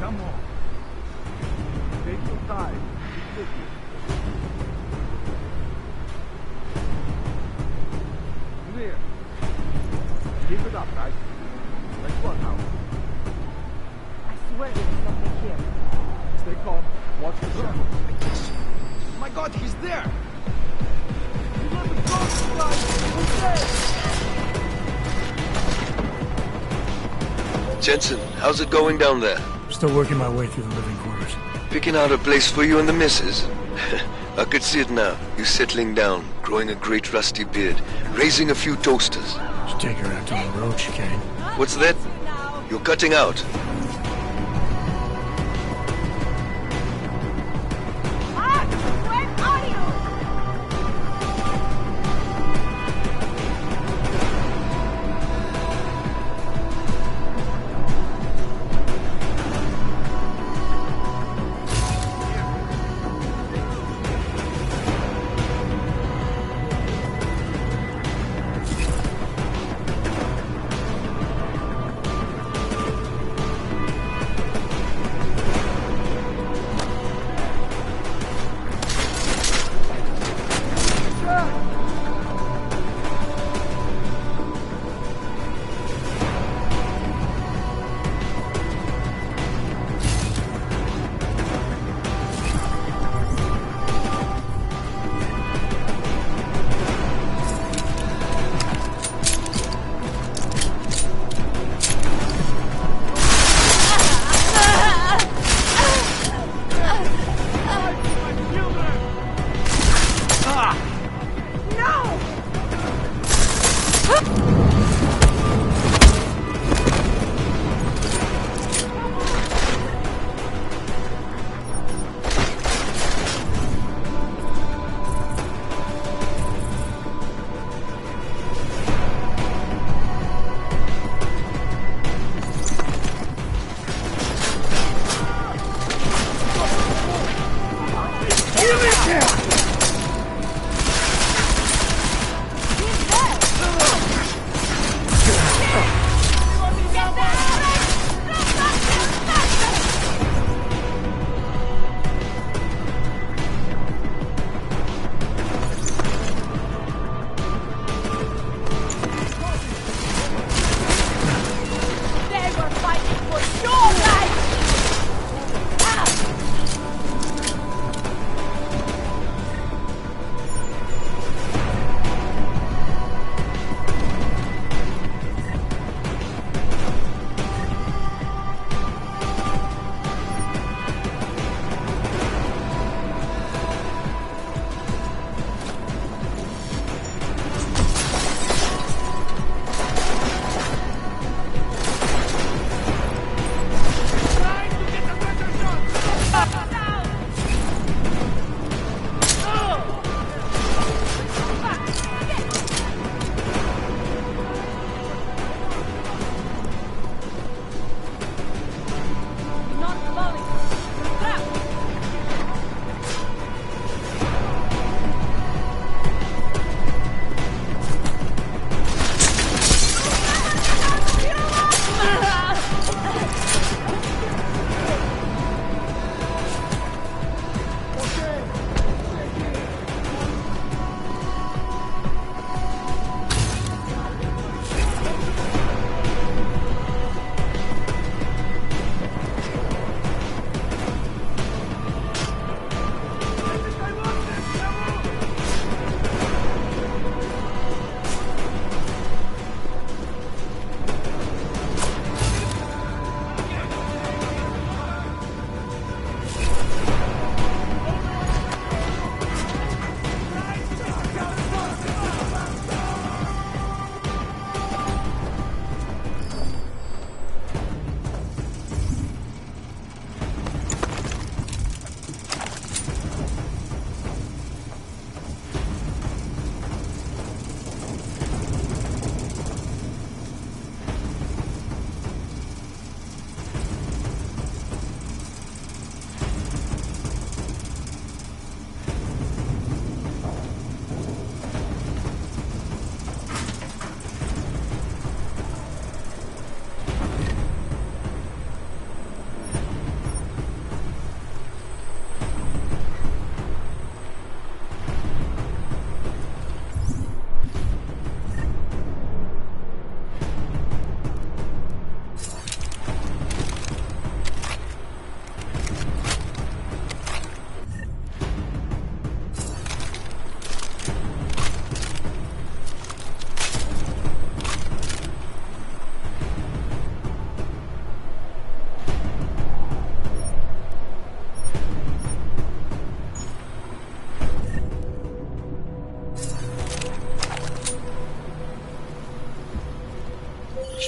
S18: Come on. Take your time. Keep looking. Clear. Keep it up, guys. Let's go now.
S4: I swear there is nothing here.
S18: Stay calm. Watch the shadows. My God, he's there! You got the ghost, guys! Who's there?
S19: Jensen, how's it going down there?
S6: Still working my way through the living quarters.
S19: Picking out a place for you and the missus? I could see it now. You settling down, growing a great rusty beard, raising a few toasters.
S6: Should take her out to the road chicane.
S19: What's that? You're cutting out.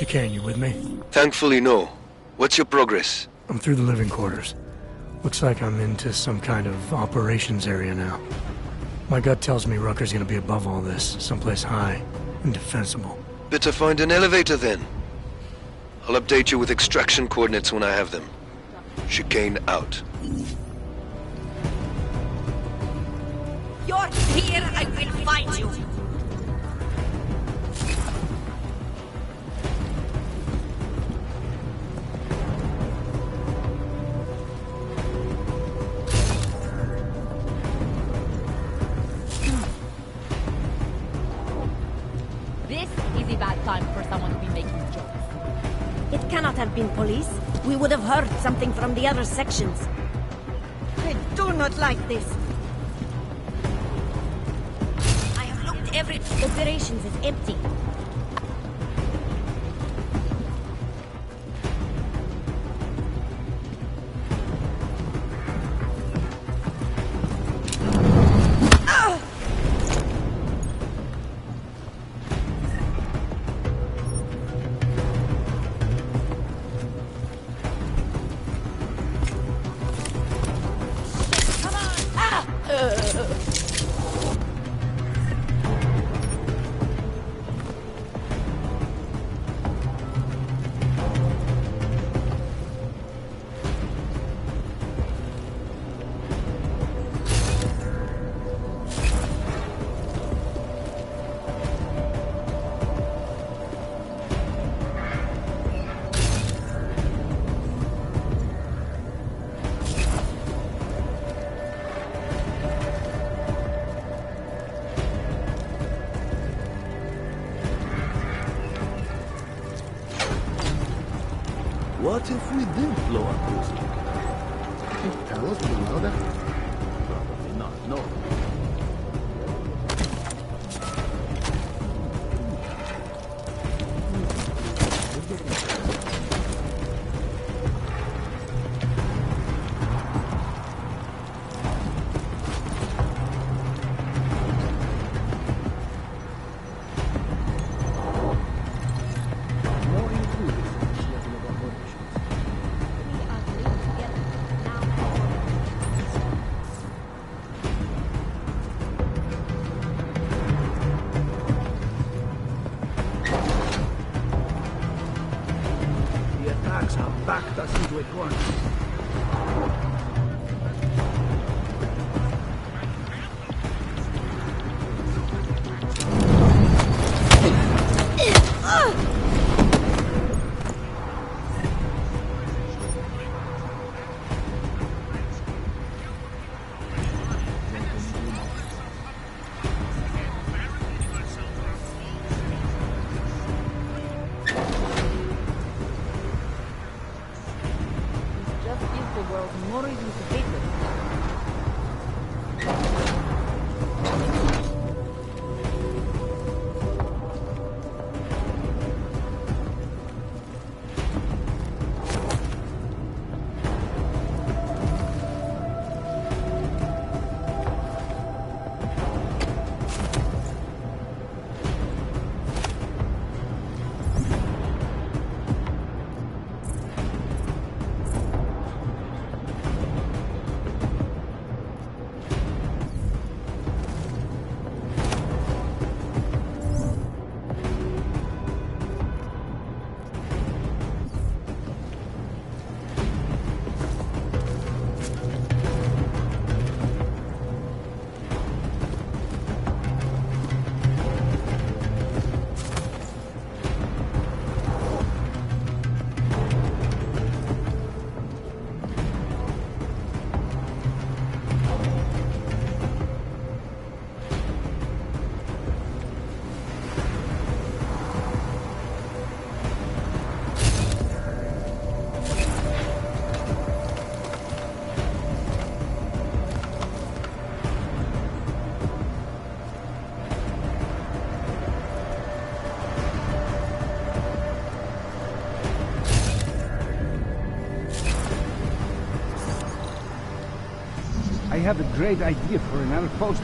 S6: Chicane, you with me?
S19: Thankfully, no. What's your progress?
S6: I'm through the living quarters. Looks like I'm into some kind of operations area now. My gut tells me Rucker's gonna be above all this, someplace high and defensible.
S19: Better find an elevator then. I'll update you with extraction coordinates when I have them. Chicane out.
S21: You're here, I will find you.
S11: This is a bad time for someone to be making jokes.
S21: It cannot have been police. We would have heard something from the other sections. I do not like this. I have looked every... Operations is empty.
S22: What if we did blow up this? Can you tell us below that? Probably not, no.
S15: Have backed us into a corner.
S11: More reason to hate them.
S15: I have a great idea for an outpost.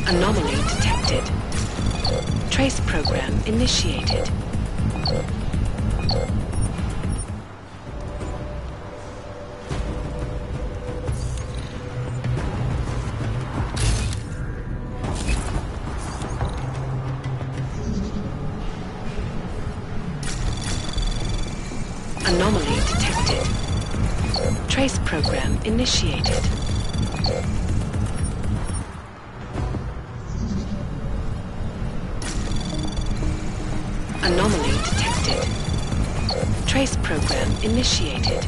S21: Anomaly detected.
S2: Trace program initiated. Anomaly detected. Trace program initiated. Anomaly detected. Trace program initiated.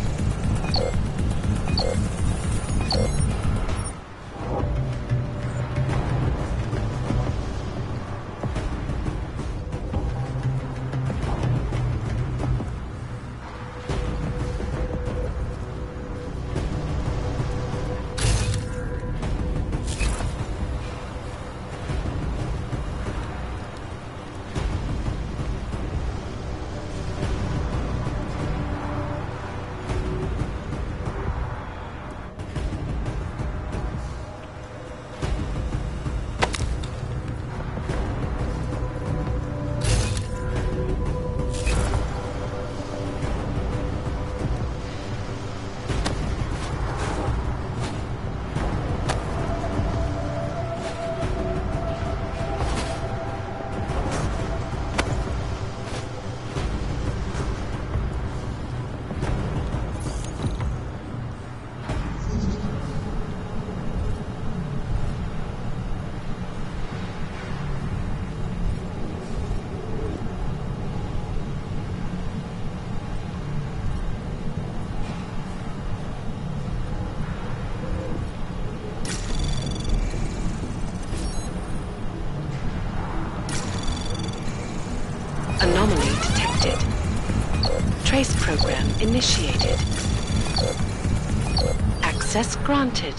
S2: Anomaly detected. Trace program initiated. Access granted.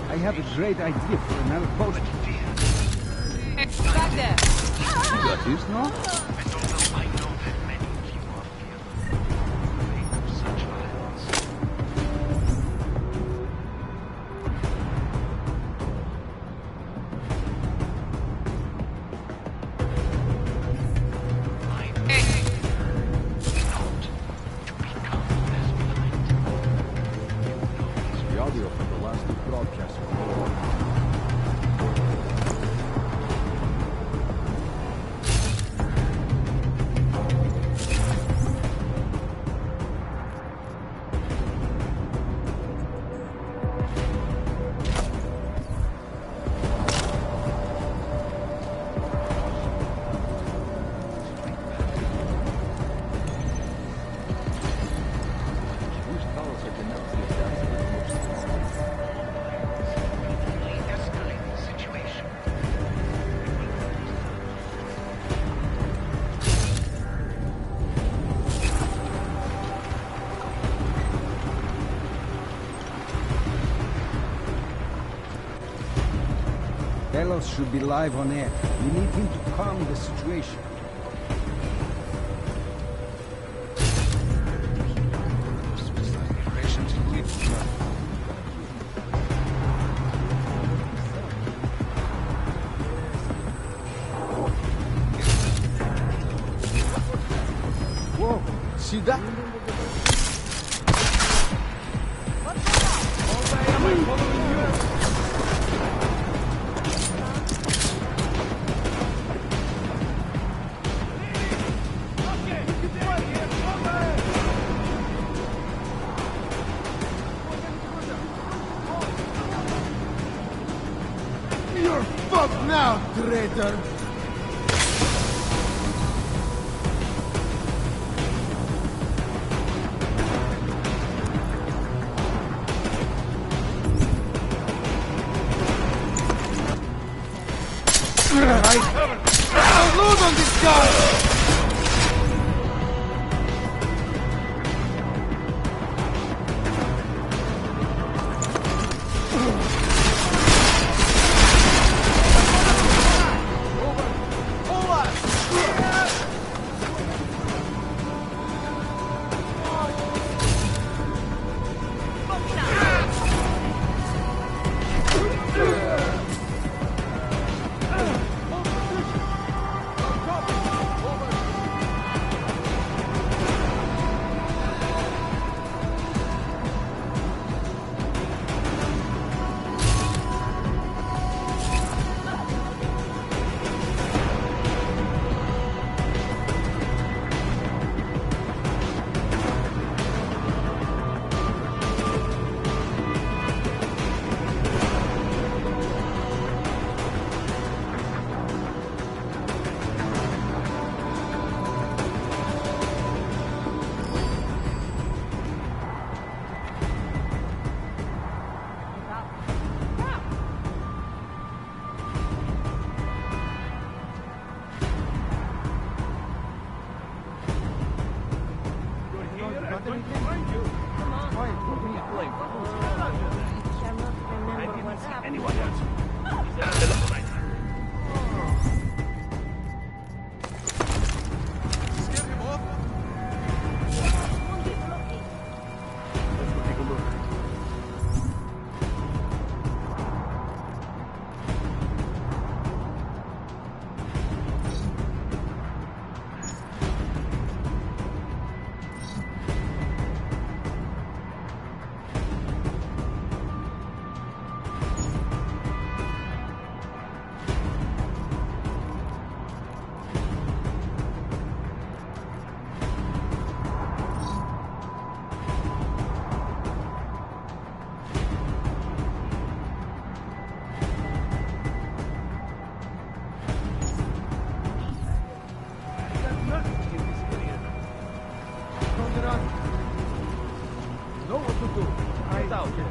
S15: I have a great idea for an outpost.
S11: Back there.
S15: You got this, no? The audio from the last broadcast. Delos should be live on air. We need him to calm the situation.
S22: See that?
S17: You're fucked now, traitor! Right. Load on this guy!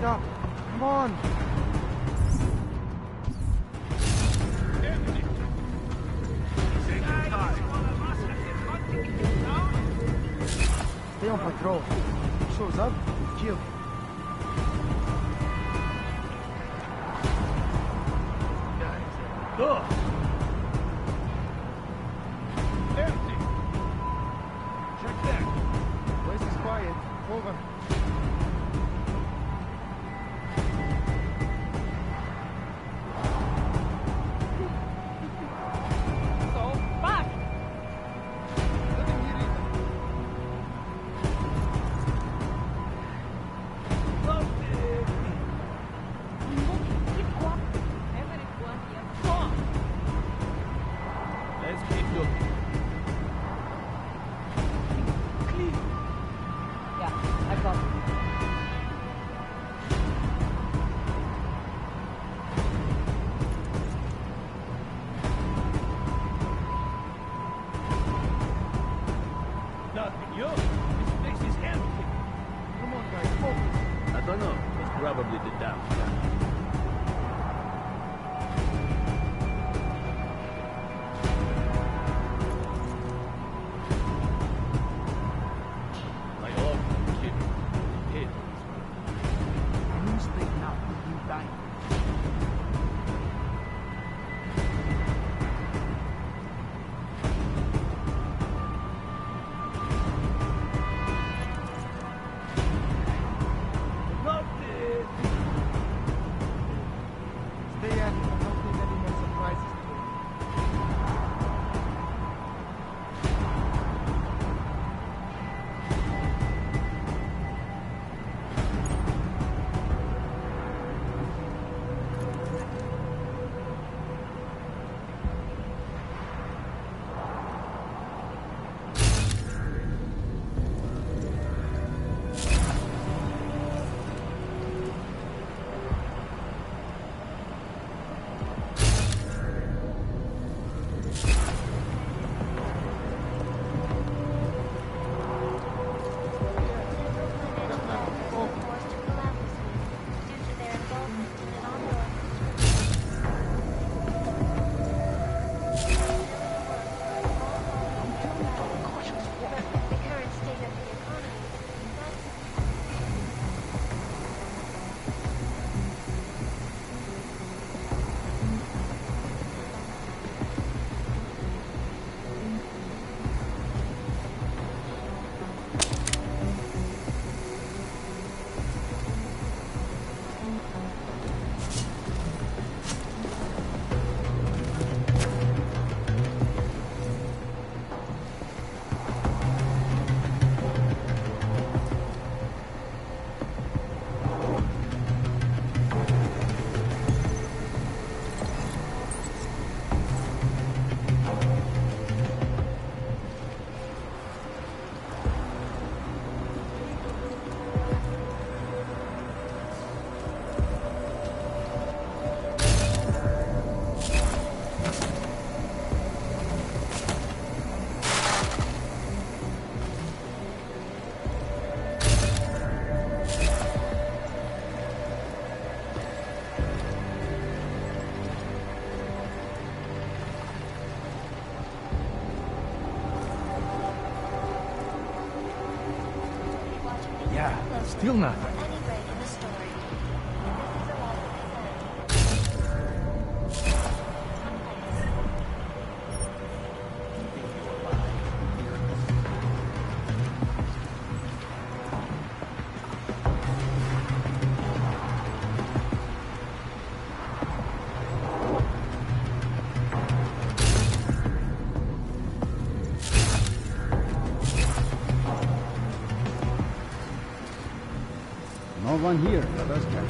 S17: Come on! Stay on patrol. If he shows up, kill him.
S22: Go!
S17: Empty! Check that. Place is quiet. Over.
S14: Probably the down.
S15: Still nothing.
S22: No one here, let us check.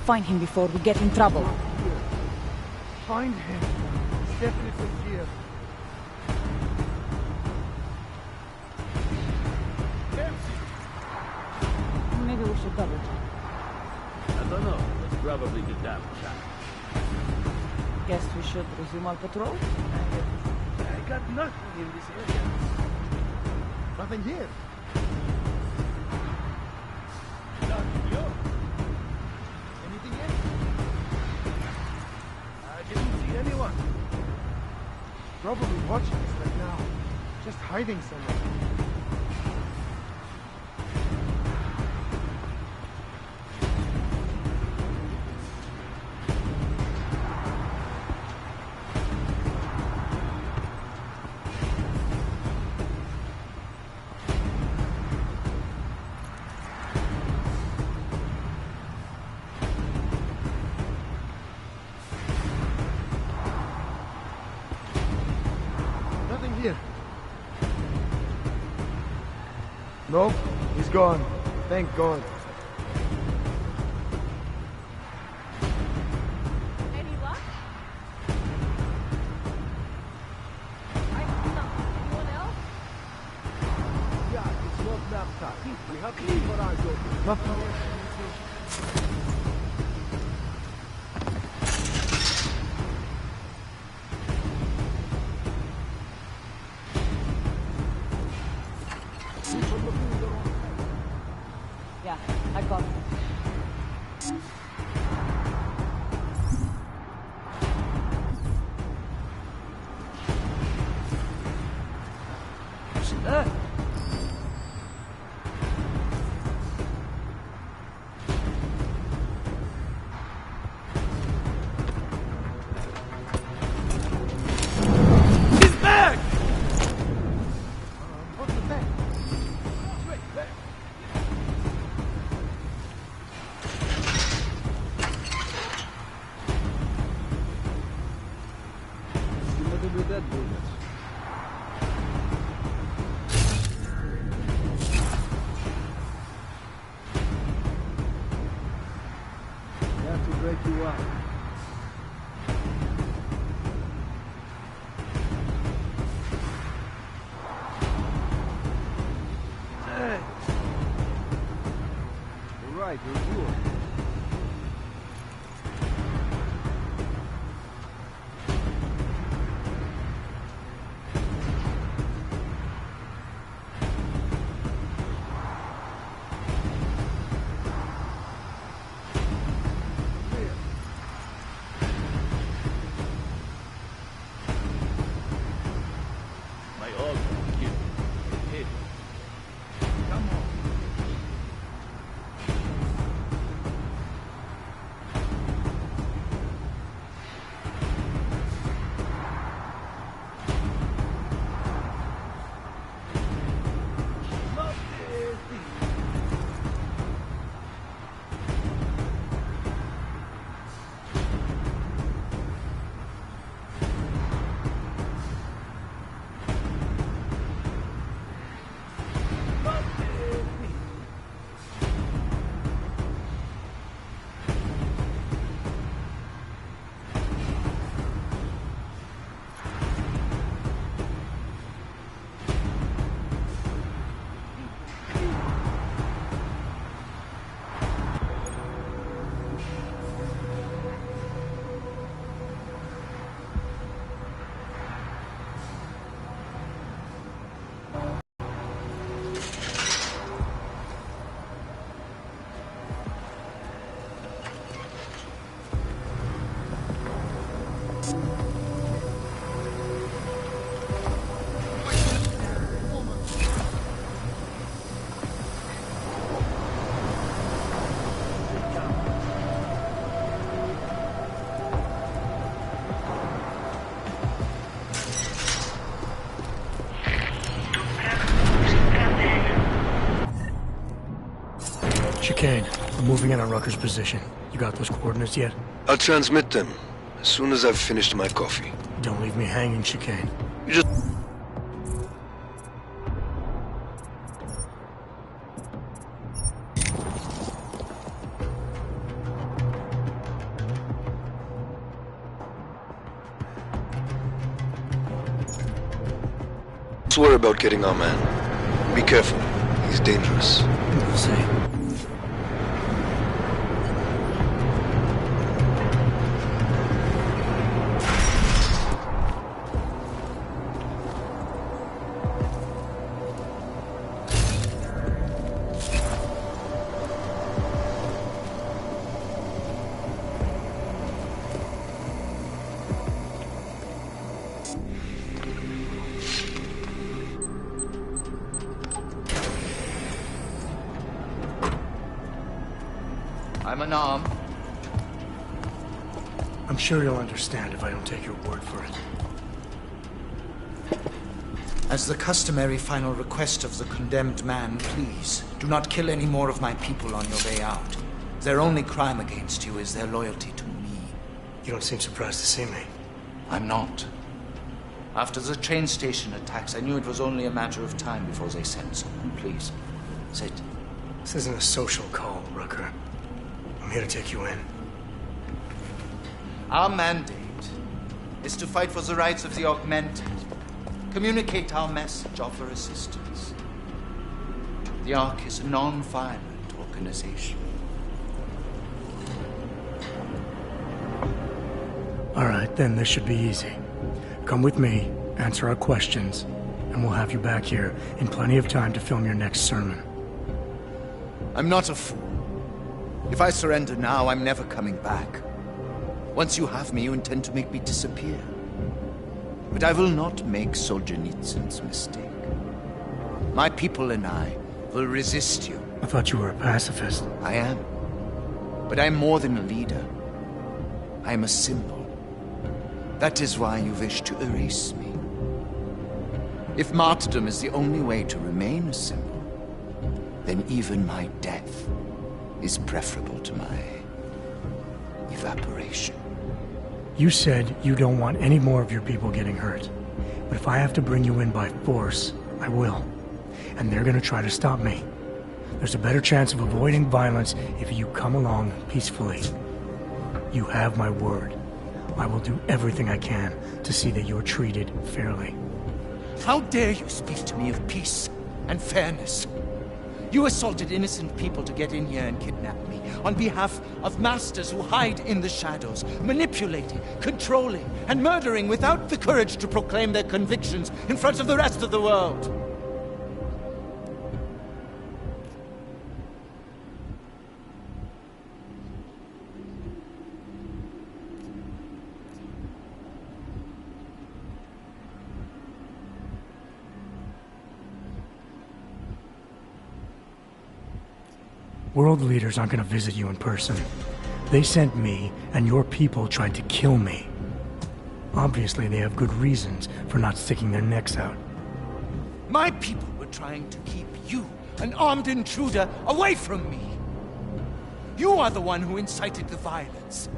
S4: Find him before we get in trouble.
S17: Find him. He's definitely here.
S4: Maybe we should double check.
S14: I don't know. That's probably the damn shot.
S4: Guess we should resume our patrol?
S14: I got nothing in this area.
S17: Nothing here.
S14: Nothing here.
S17: Anything yet?
S14: I didn't see anyone.
S17: Probably watching us right now. Just hiding somewhere. Nothing here. Nope, he's gone. Thank God.
S10: Any luck? I see nothing. Anyone else?
S15: Yeah, it's not nap time. We have to leave our eyes open.
S17: Nothing.
S4: Yeah, I got it.
S14: What's that? He's back!
S17: What's the thing?
S14: Wait, there.
S15: See what to do with that business. We have to break you out.
S22: hide your lure.
S14: My old kid. Hey. Come on.
S6: Chicane, I'm moving in on Rucker's position. You got those coordinates yet?
S19: I'll transmit them as soon as I've finished my coffee.
S6: Don't leave me hanging, Chicane.
S19: You just... Let's worry about getting our man. Be careful. He's dangerous.
S6: We'll see.
S7: I'm unarmed.
S6: I'm sure you'll understand if I don't take your word for it.
S7: As the customary final request of the condemned man, please, do not kill any more of my people on your way out. Their only crime against you is their loyalty to me.
S6: You don't seem surprised to see me.
S7: I'm not. After the train station attacks, I knew it was only a matter of time before they sent someone. Please, sit.
S6: This isn't a social call, Rucker. I'm here to take you in.
S7: Our mandate is to fight for the rights of the augmented. Communicate our message, offer assistance. The Ark is a non-violent organization.
S6: All right, then this should be easy. Come with me, answer our questions, and we'll have you back here in plenty of time to film your next sermon.
S7: I'm not a fool. If I surrender now, I'm never coming back. Once you have me, you intend to make me disappear. But I will not make Solzhenitsyn's mistake. My people and I will resist you.
S6: I thought you were a pacifist.
S7: I am. But I'm more than a leader. I am a symbol. That is why you wish to erase me. If martyrdom is the only way to remain a symbol, then even my death is preferable to my evaporation.
S6: You said you don't want any more of your people getting hurt. But if I have to bring you in by force, I will. And they're gonna try to stop me. There's a better chance of avoiding violence if you come along peacefully. You have my word. I will do everything I can to see that you're treated fairly.
S7: How dare you speak to me of peace and fairness? You assaulted innocent people to get in here and kidnap me, on behalf of masters who hide in the shadows, manipulating, controlling, and murdering without the courage to proclaim their convictions in front of the rest of the world.
S6: World leaders aren't gonna visit you in person. They sent me, and your people tried to kill me. Obviously, they have good reasons for not sticking their necks out.
S7: My people were trying to keep you, an armed intruder, away from me. You are the one who incited the violence.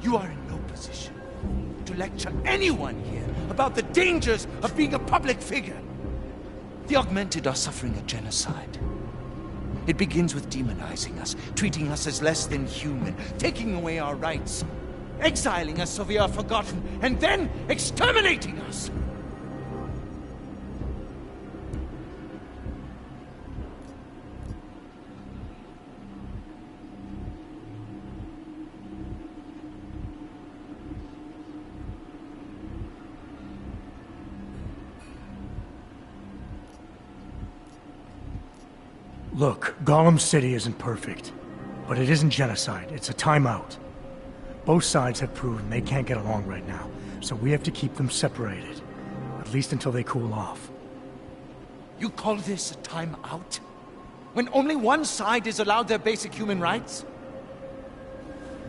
S7: You are in no position to lecture anyone here about the dangers of being a public figure. The Augmented are suffering a genocide. It begins with demonizing us, treating us as less than human, taking away our rights, exiling us so we are forgotten, and then exterminating us!
S6: Look, Gollum City isn't perfect, but it isn't genocide. It's a timeout. Both sides have proven they can't get along right now, so we have to keep them separated, at least until they cool off.
S7: You call this a timeout? When only one side is allowed their basic human rights?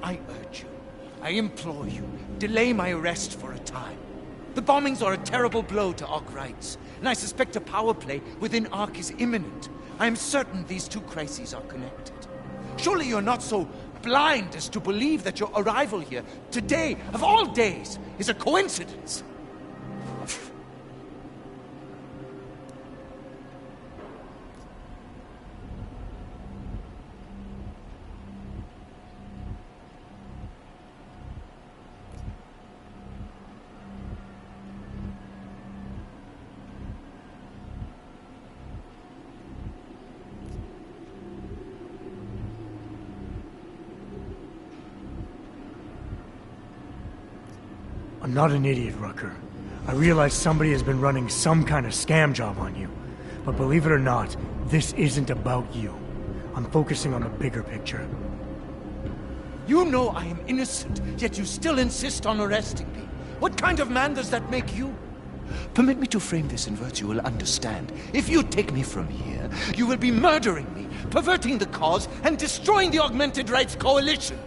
S7: I urge you, I implore you, delay my arrest for a time. The bombings are a terrible blow to Ark rights, and I suspect a power play within Ark is imminent. I am certain these two crises are connected. Surely you're not so blind as to believe that your arrival here, today, of all days, is a coincidence.
S6: I'm not an idiot, Rucker. I realize somebody has been running some kind of scam job on you. But believe it or not, this isn't about you. I'm focusing on the bigger picture.
S7: You know I am innocent, yet you still insist on arresting me. What kind of man does that make you? Permit me to frame this in words you will understand. If you take me from here, you will be murdering me, perverting the cause, and destroying the Augmented Rights Coalition.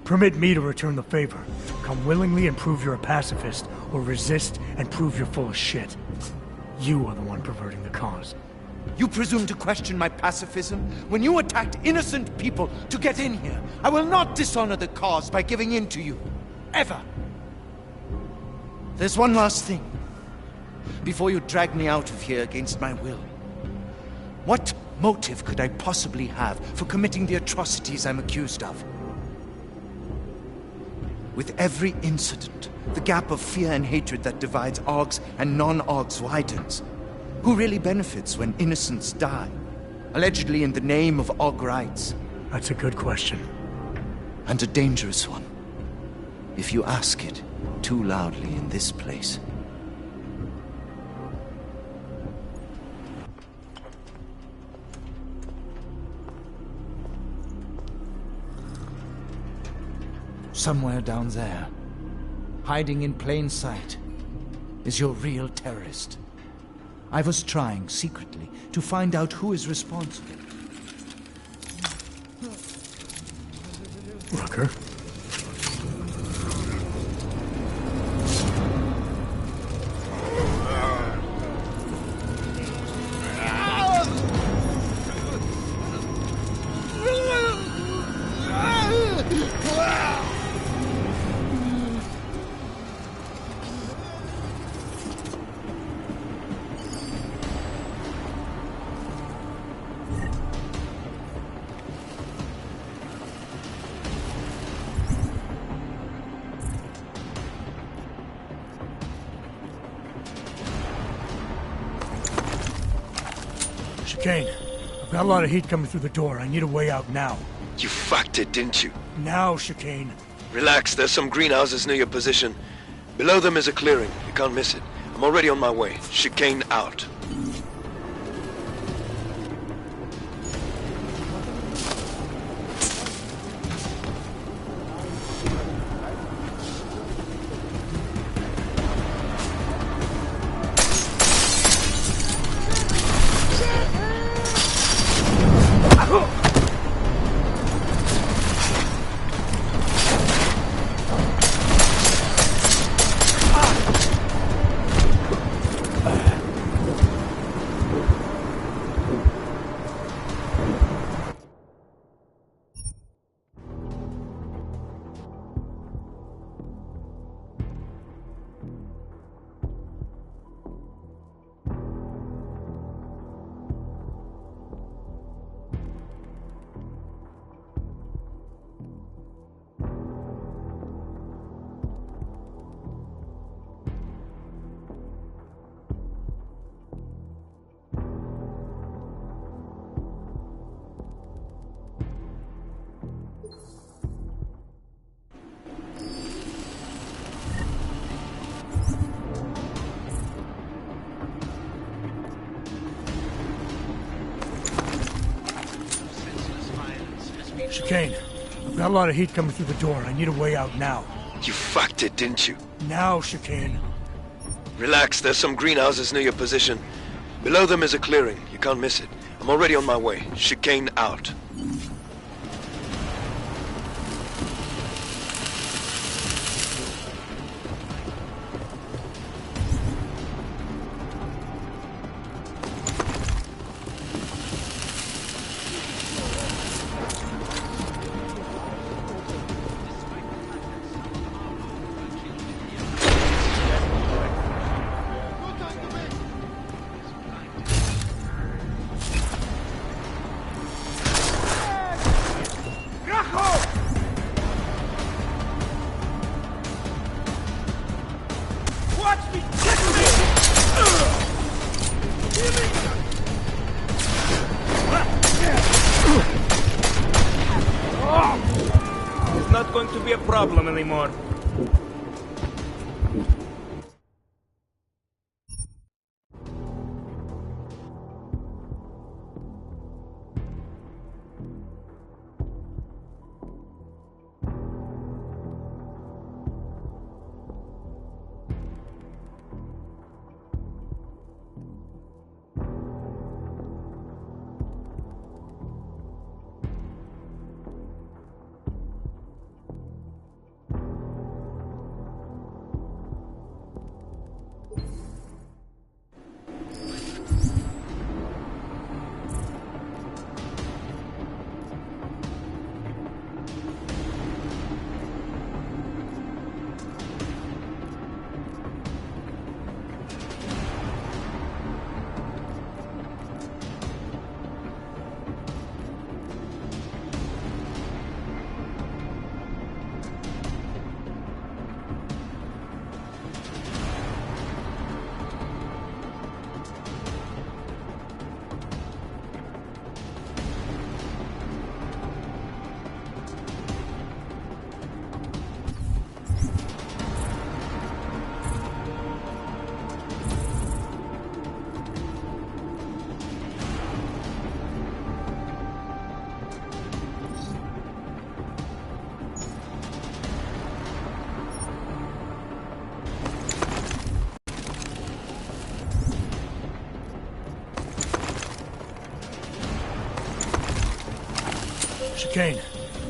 S6: Permit me to return the favor. Come willingly and prove you're a pacifist, or resist and prove you're full of shit. You are the one perverting the cause.
S7: You presume to question my pacifism when you attacked innocent people to get in here. I will not dishonor the cause by giving in to you. Ever. There's one last thing. Before you drag me out of here against my will. What motive could I possibly have for committing the atrocities I'm accused of? With every incident, the gap of fear and hatred that divides Args and non-Args widens. Who really benefits when innocents die? Allegedly in the name of Arg rights.
S6: That's a good question.
S7: And a dangerous one. If you ask it too loudly in this place. Somewhere down there, hiding in plain sight, is your real terrorist. I was trying, secretly, to find out who is responsible.
S6: Rucker? Chicane, I've got a lot of heat coming through the door. I need a way out now.
S19: You fucked it, didn't you?
S6: Now, Chicane.
S19: Relax, there's some greenhouses near your position. Below them is a clearing. You can't miss it. I'm already on my way. Chicane out.
S6: Chicane, I've got a lot of heat coming through the door. I need a way out now.
S19: You fucked it, didn't you?
S6: Now, Chicane.
S19: Relax, there's some greenhouses near your position. Below them is a clearing. You can't miss it. I'm already on my way. Chicane out.
S5: It's not going to be a problem anymore.
S6: Chicane,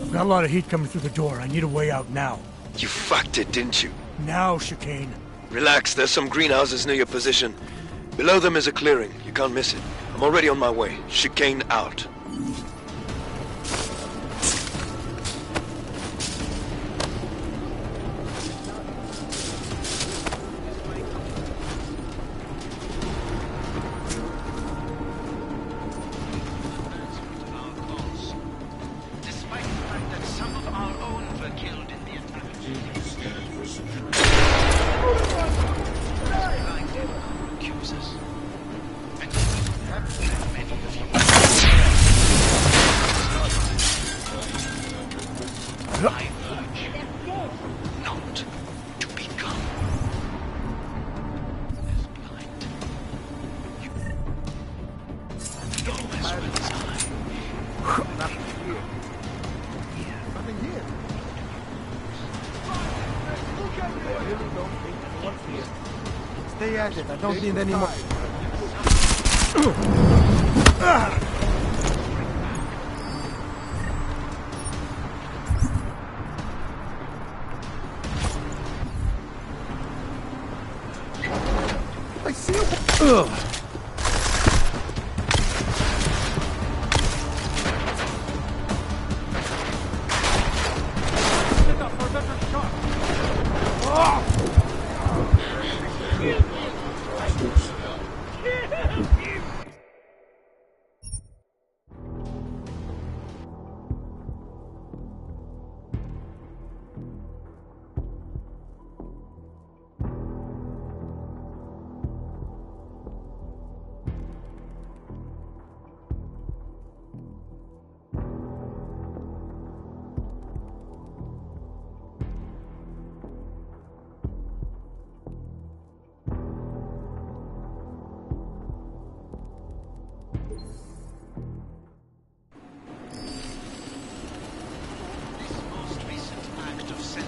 S6: I've got a lot of heat coming through the door. I need a way out now.
S19: You fucked it, didn't you?
S6: Now, Chicane.
S19: Relax, there's some greenhouses near your position. Below them is a clearing. You can't miss it. I'm already on my way. Chicane out.
S1: Many of you
S19: I urge you not to become as blind. You always reside.
S22: Nothing here. Nothing here. I really don't think anyone's here.
S17: Stay at it. I don't need any more.
S22: I see you.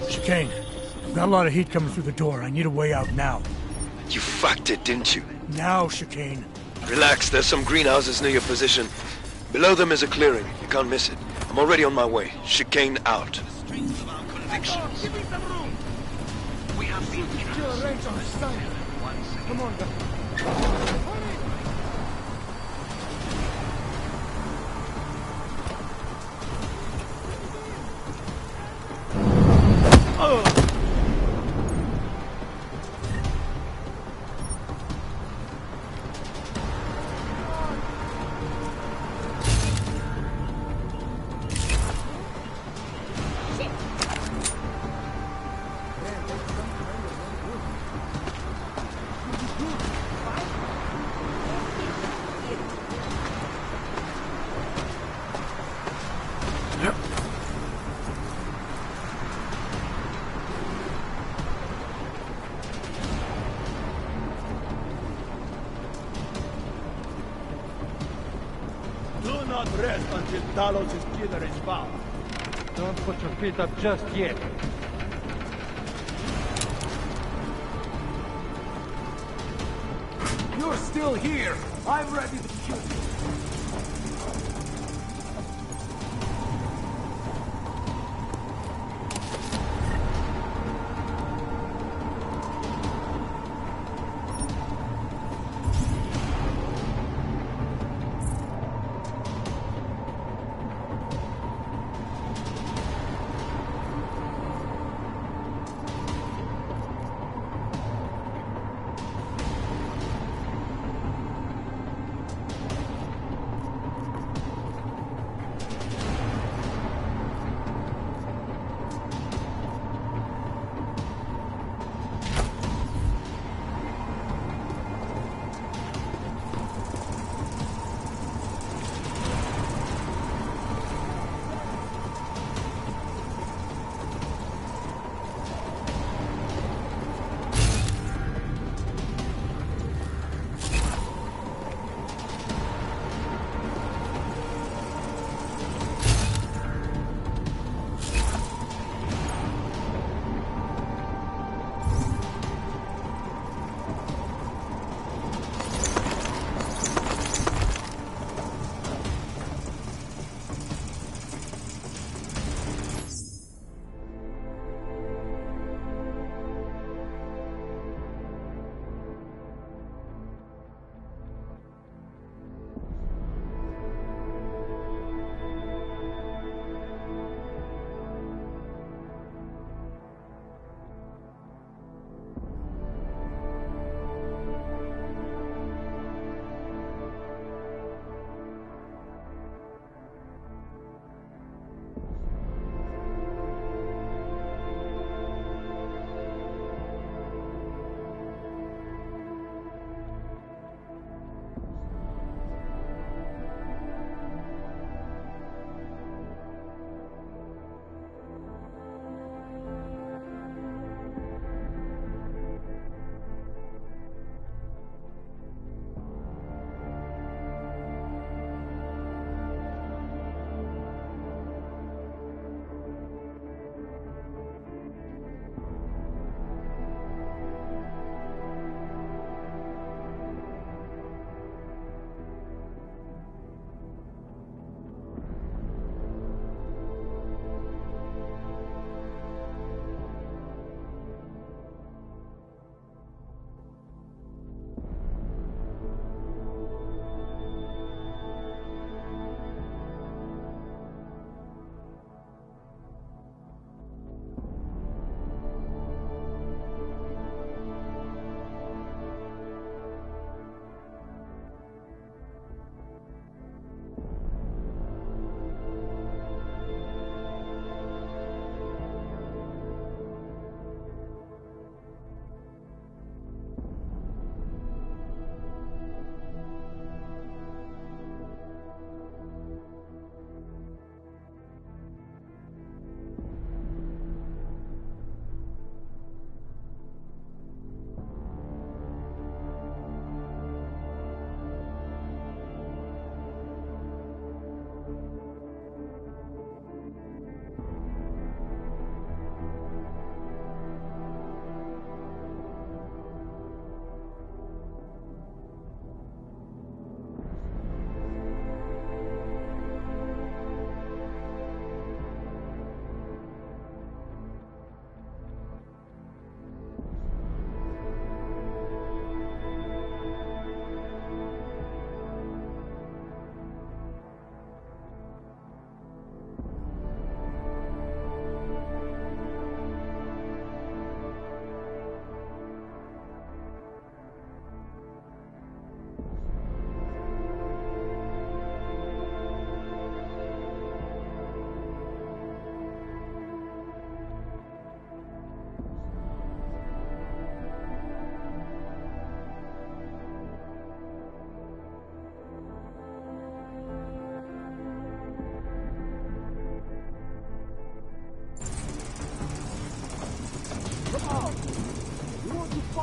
S6: Chicane, got a lot of heat coming through the door. I need a way out now.
S19: You fucked it, didn't you?
S6: Now, Chicane.
S19: Relax, there's some greenhouses near your position. Below them is a clearing. You can't miss it. I'm already on my way. Chicane out.
S22: Give me some room. We have to arrange our style. Come on, guys.
S9: Do not rest until Talos' killer is found. Don't put your feet up just yet.
S22: You're still here. I'm ready to shoot you.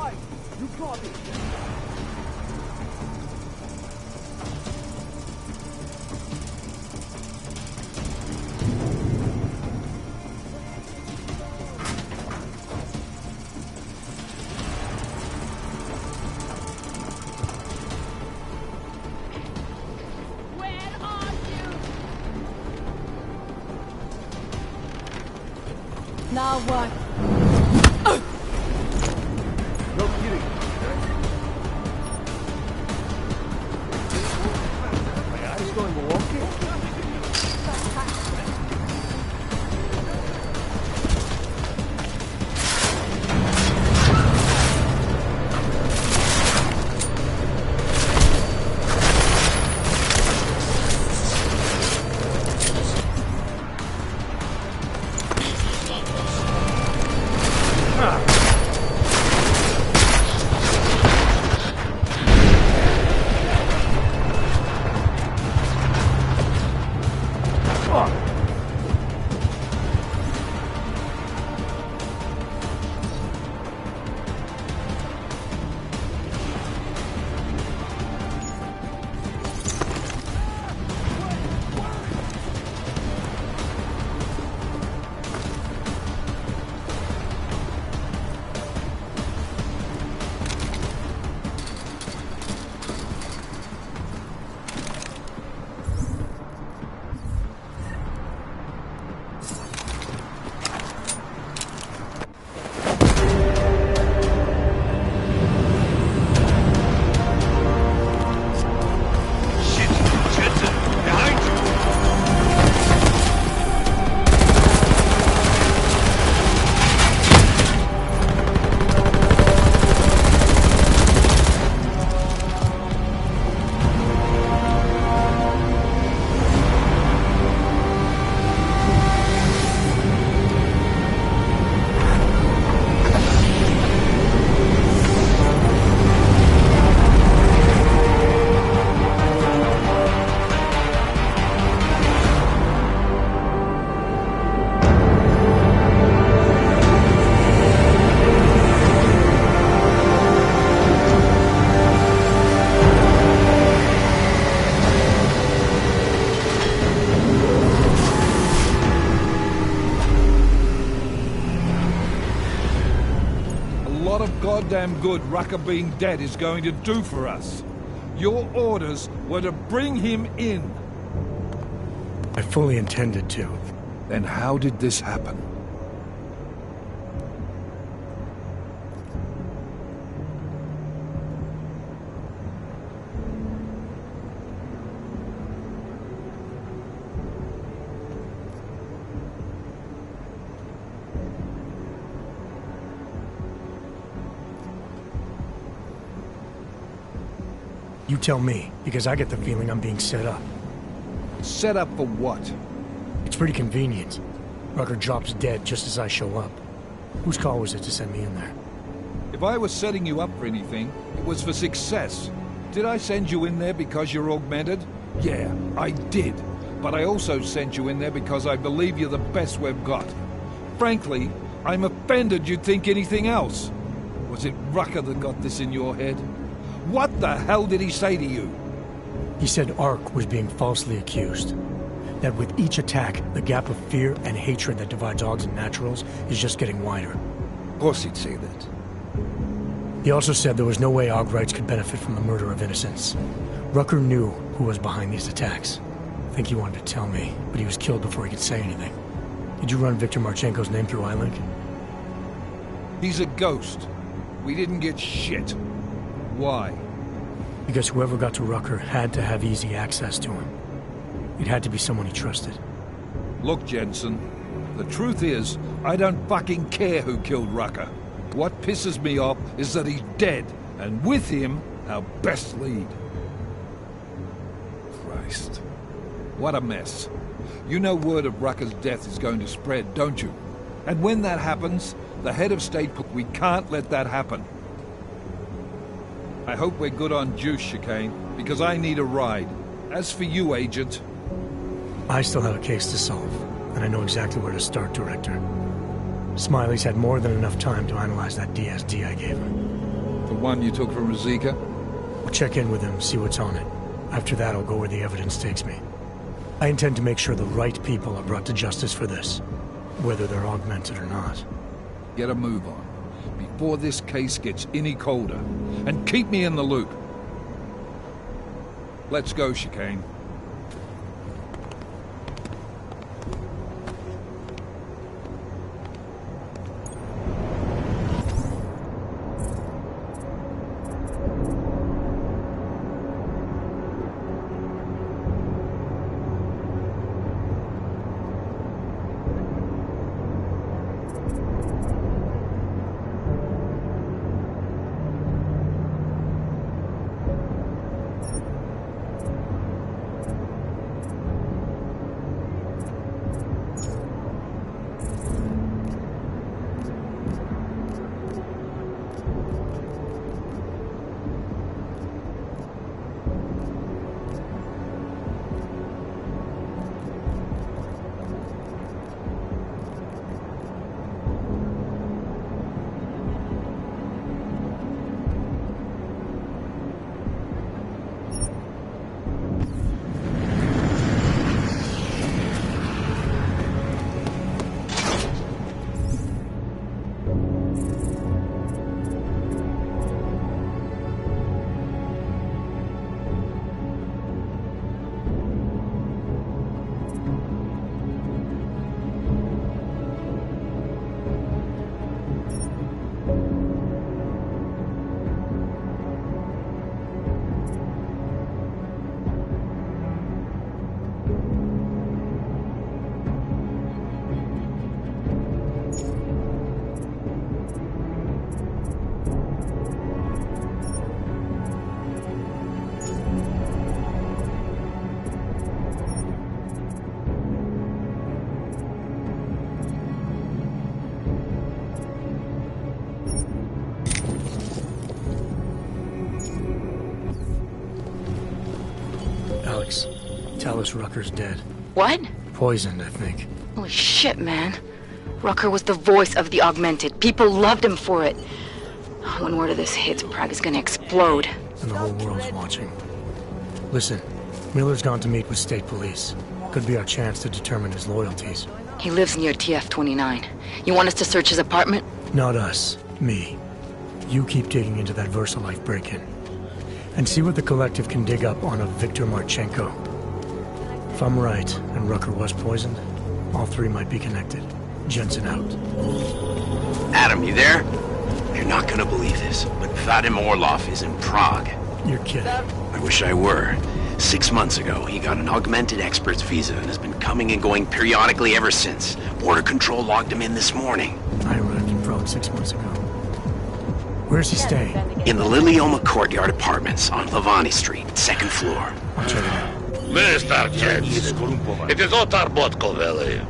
S9: Right. You copy.
S11: Now what?
S9: No kidding. My eyes going wonky?
S3: Goddamn good Rucker being dead is going to do for us. Your orders were to bring him in.
S6: I fully intended to.
S3: Then how did this happen?
S6: You tell me, because I get the feeling I'm being set up.
S3: Set up for what?
S6: It's pretty convenient. Rucker drops dead just as I show up. Whose call was it to send me in there?
S3: If I was setting you up for anything, it was for success. Did I send you in there because you're augmented? Yeah, I did. But I also sent you in there because I believe you're the best we've got. Frankly, I'm offended you'd think anything else. Was it Rucker that got this in your head? What the hell did he say to you?
S6: He said Ark was being falsely accused. That with each attack, the gap of fear and hatred that divides Augs and Naturals is just getting wider.
S8: Of course he'd say that.
S6: He also said there was no way Augrites could benefit from the murder of innocents. Rucker knew who was behind these attacks. I think he wanted to tell me, but he was killed before he could say anything. Did you run Victor Marchenko's name through iLink?
S3: He's a ghost. We didn't get shit. Why?
S6: Because whoever got to Rucker had to have easy access to him. It had to be someone he trusted.
S3: Look, Jensen, the truth is, I don't fucking care who killed Rucker. What pisses me off is that he's dead, and with him, our best lead. Christ. What a mess. You know word of Rucker's death is going to spread, don't you? And when that happens, the head of state... We can't let that happen. I hope we're good on juice, Chicane, because I need a ride. As for you, Agent...
S6: I still have a case to solve, and I know exactly where to start, Director. Smiley's had more than enough time to analyze that DSD I gave him.
S3: The one you took from Ruzika?
S6: We'll check in with him, see what's on it. After that, I'll go where the evidence takes me. I intend to make sure the right people are brought to justice for this, whether they're augmented or not.
S3: Get a move on, before this case gets any colder. And keep me in the loop. Let's go, Chicane.
S6: Alex, tell us Rucker's dead.
S16: What?
S6: Poisoned, I think.
S16: Holy shit, man. Rucker was the voice of the Augmented. People loved him for it. When word of this hits, Prague is gonna explode.
S6: And the whole world's watching. Listen, Miller's gone to meet with state police. Could be our chance to determine his loyalties.
S16: He lives near TF-29. You want us to search his apartment?
S6: Not us. Me. You keep digging into that VersaLife break-in. And see what the Collective can dig up on a Viktor Marchenko. If I'm right, and Rucker was poisoned, all three might be connected. Jensen out.
S20: Adam, you there? You're not gonna believe this, but Vadim Orlov is in Prague.
S6: You're kidding.
S20: I wish I were. 6 months ago, he got an augmented expert's visa and has been coming and going periodically ever since. Border Control logged him in this morning.
S6: I arrived in Prague 6 months ago. Where's he staying?
S20: In the Lilioma Courtyard Apartments on Lavani Street, 2nd floor.
S6: I'll check it out.
S23: Mr. Jensen, it is Otar Botkoveli.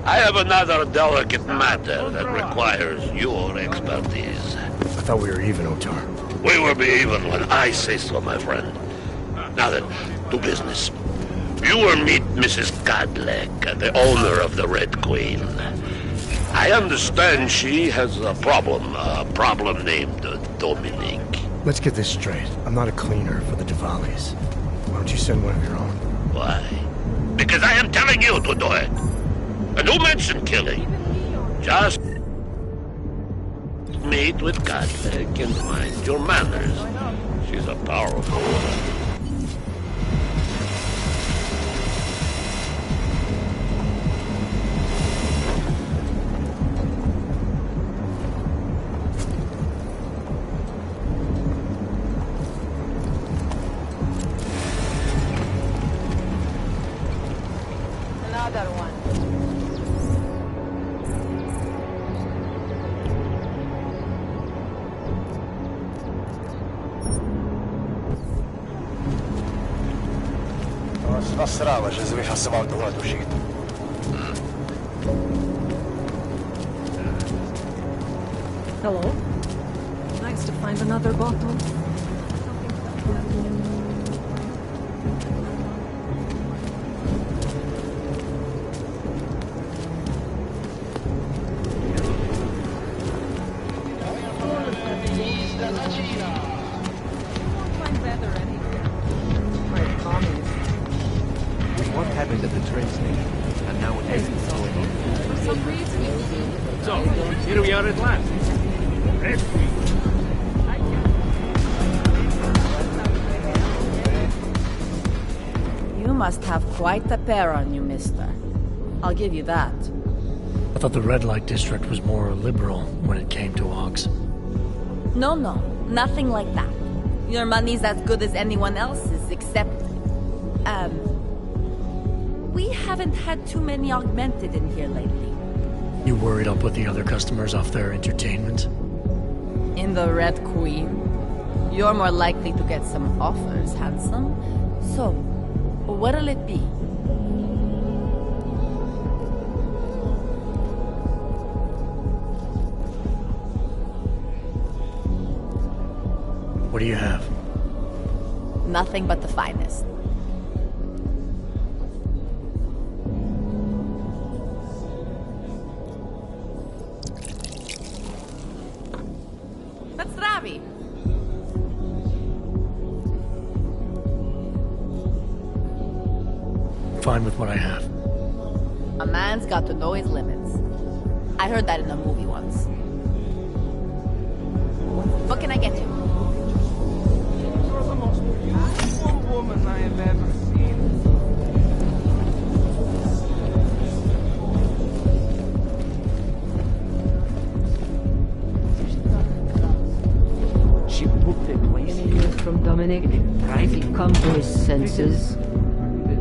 S23: I have another delicate matter that requires your expertise.
S6: I thought we were even, Otar.
S23: We will be even when I say so, my friend. Now then, to business. You will meet Mrs. Kadlec, the owner of the Red Queen. I understand she has a problem named Dominic.
S6: Let's get this straight. I'm not a cleaner for the Diwalis. Why don't you send one of your own?
S23: Why? Because I am telling you to do it. And who mentioned killing? Just meet with Kadlec and mind your manners. She's a powerful woman.
S11: Another one.
S24: Nasrała, że zwyhasował do ładu żyć.
S10: Hello? Nice to find another bottle.
S22: Zaznaczyli
S5: So, here we are at last. Red Queen.
S11: You must have quite a pair on you, mister. I'll give you that.
S6: I thought the red light district was more liberal when it came to Augs.
S11: No, nothing like that. Your money's as good as anyone else's, except... we haven't had too many augmented in here lately.
S6: You worried I'll put the other customers off their entertainment?
S11: In the Red Queen, you're more likely to get some offers, handsome. So, what'll it be?
S6: What do you have?
S11: Nothing but the finest. That's Ravi.
S6: Fine with what I have.
S11: A man's got to know his limits. I heard that in a movie once. What can I get you?
S1: You're the most beautiful woman I have ever seen.
S12: She booked a place here from Dominic. Has he come to his senses?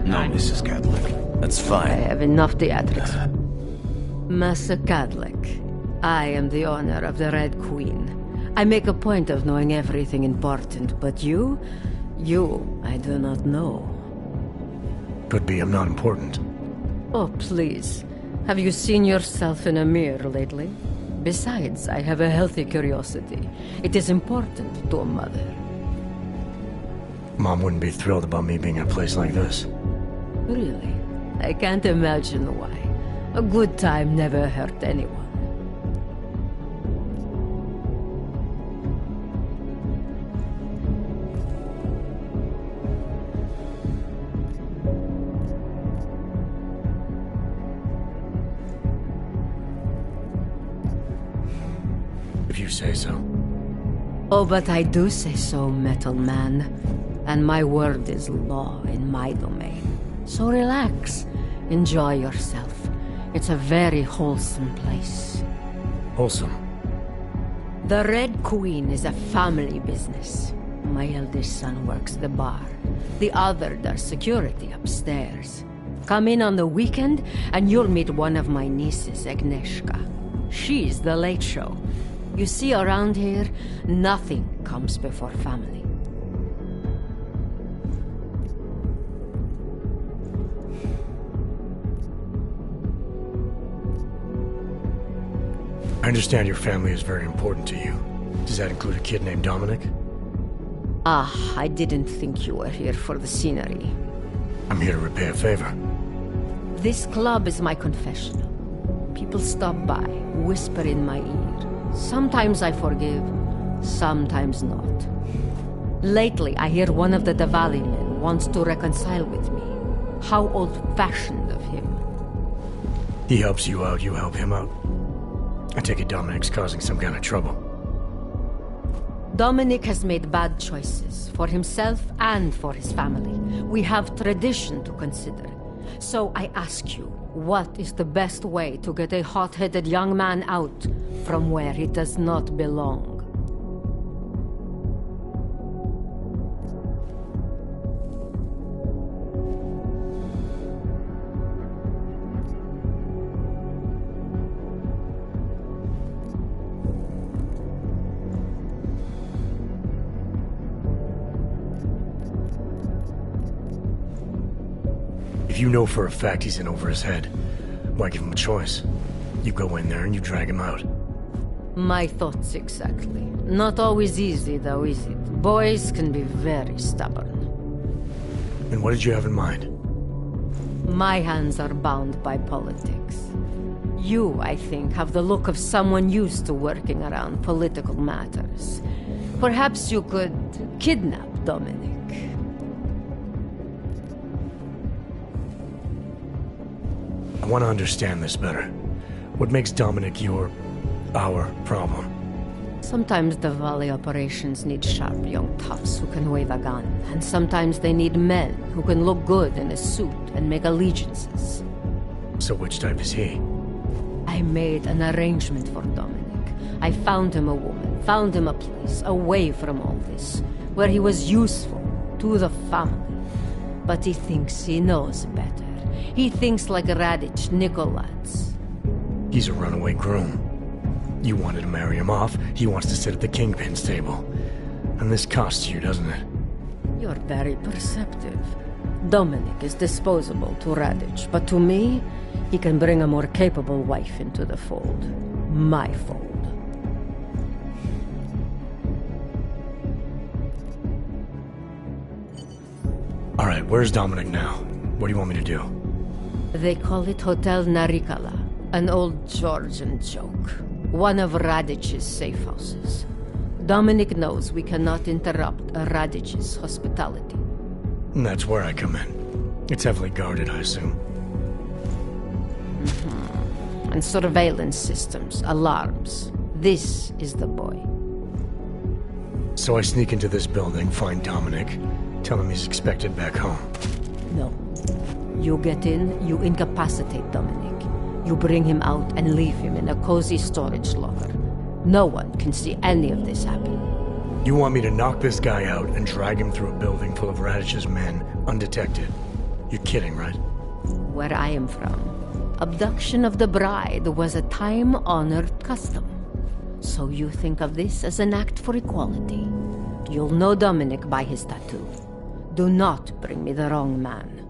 S13: No, Mrs. Cadlick. That's fine.
S12: I have enough theatrics. Master Cadlick, I am the owner of the Red Queen. I make a point of knowing everything important, but you, I do not know.
S6: Could be I'm not important.
S12: Oh, please. Have you seen yourself in a mirror lately? Besides, I have a healthy curiosity. It is important to a mother.
S6: Mom wouldn't be thrilled about me being in a place like this.
S12: Really? I can't imagine why. A good time never hurt anyone.
S6: If you say so.
S12: Oh, but I do say so, Metal Man. And my word is law in my domain. So relax. Enjoy yourself. It's a very wholesome place.
S6: Wholesome?
S12: The Red Queen is a family business. My eldest son works the bar. The other does security upstairs. Come in on the weekend, and you'll meet one of my nieces, Agnieszka. She's the late show. You see, around here, nothing comes before family.
S6: I understand your family is very important to you. Does that include a kid named Dominic?
S12: Ah, I didn't think you were here for the scenery.
S6: I'm here to repay a favor.
S12: This club is my confessional. People stop by, whisper in my ear. Sometimes I forgive, sometimes not. Lately, I hear one of the Diwali men wants to reconcile with me. How old-fashioned of him.
S6: He helps you out, you help him out. I take it Dominic's causing some kind of trouble.
S12: Dominic has made bad choices, for himself and for his family. We have tradition to consider. So I ask you, what is the best way to get a hot-headed young man out from where he does not belong?
S6: If you know for a fact he's in over his head, why give him a choice? You go in there and you drag him out.
S12: My thoughts exactly. Not always easy, though, is it? Boys can be very stubborn.
S6: And what did you have in mind?
S12: My hands are bound by politics. You, I think, have the look of someone used to working around political matters. Perhaps you could kidnap Dominic.
S6: I want to understand this better. What makes Dominic our problem?
S12: Sometimes the Valley operations need sharp young toughs who can wave a gun, and sometimes they need men who can look good in a suit and make allegiances.
S6: So which type is he?
S12: I made an arrangement for Dominic. I found him a woman, found him a place away from all this, where he was useful to the family. But he thinks he knows better. He thinks like Radich Nikolats.
S6: He's a runaway groom. You wanted to marry him off, he wants to sit at the Kingpin's table. And this costs you, doesn't it?
S12: You're very perceptive. Dominic is disposable to Radich, but to me, he can bring a more capable wife into the fold. My fold.
S6: Alright, where's Dominic now? What do you want me to do?
S12: They call it Hotel Narikala, an old Georgian joke. One of Radich's safe houses. Dominic knows we cannot interrupt Radich's hospitality.
S6: And that's where I come in. It's heavily guarded, I assume.
S12: And surveillance systems, alarms. This is the boy.
S6: So I sneak into this building, find Dominic, tell him he's expected back home.
S12: No. You get in, you incapacitate Dominic. You bring him out and leave him in a cozy storage locker. No one can see any of this happen.
S6: You want me to knock this guy out and drag him through a building full of Radich's men, undetected? You're kidding, right?
S12: Where I am from, abduction of the bride was a time-honored custom. So you think of this as an act for equality. You'll know Dominic by his tattoo. Do not bring me the wrong man.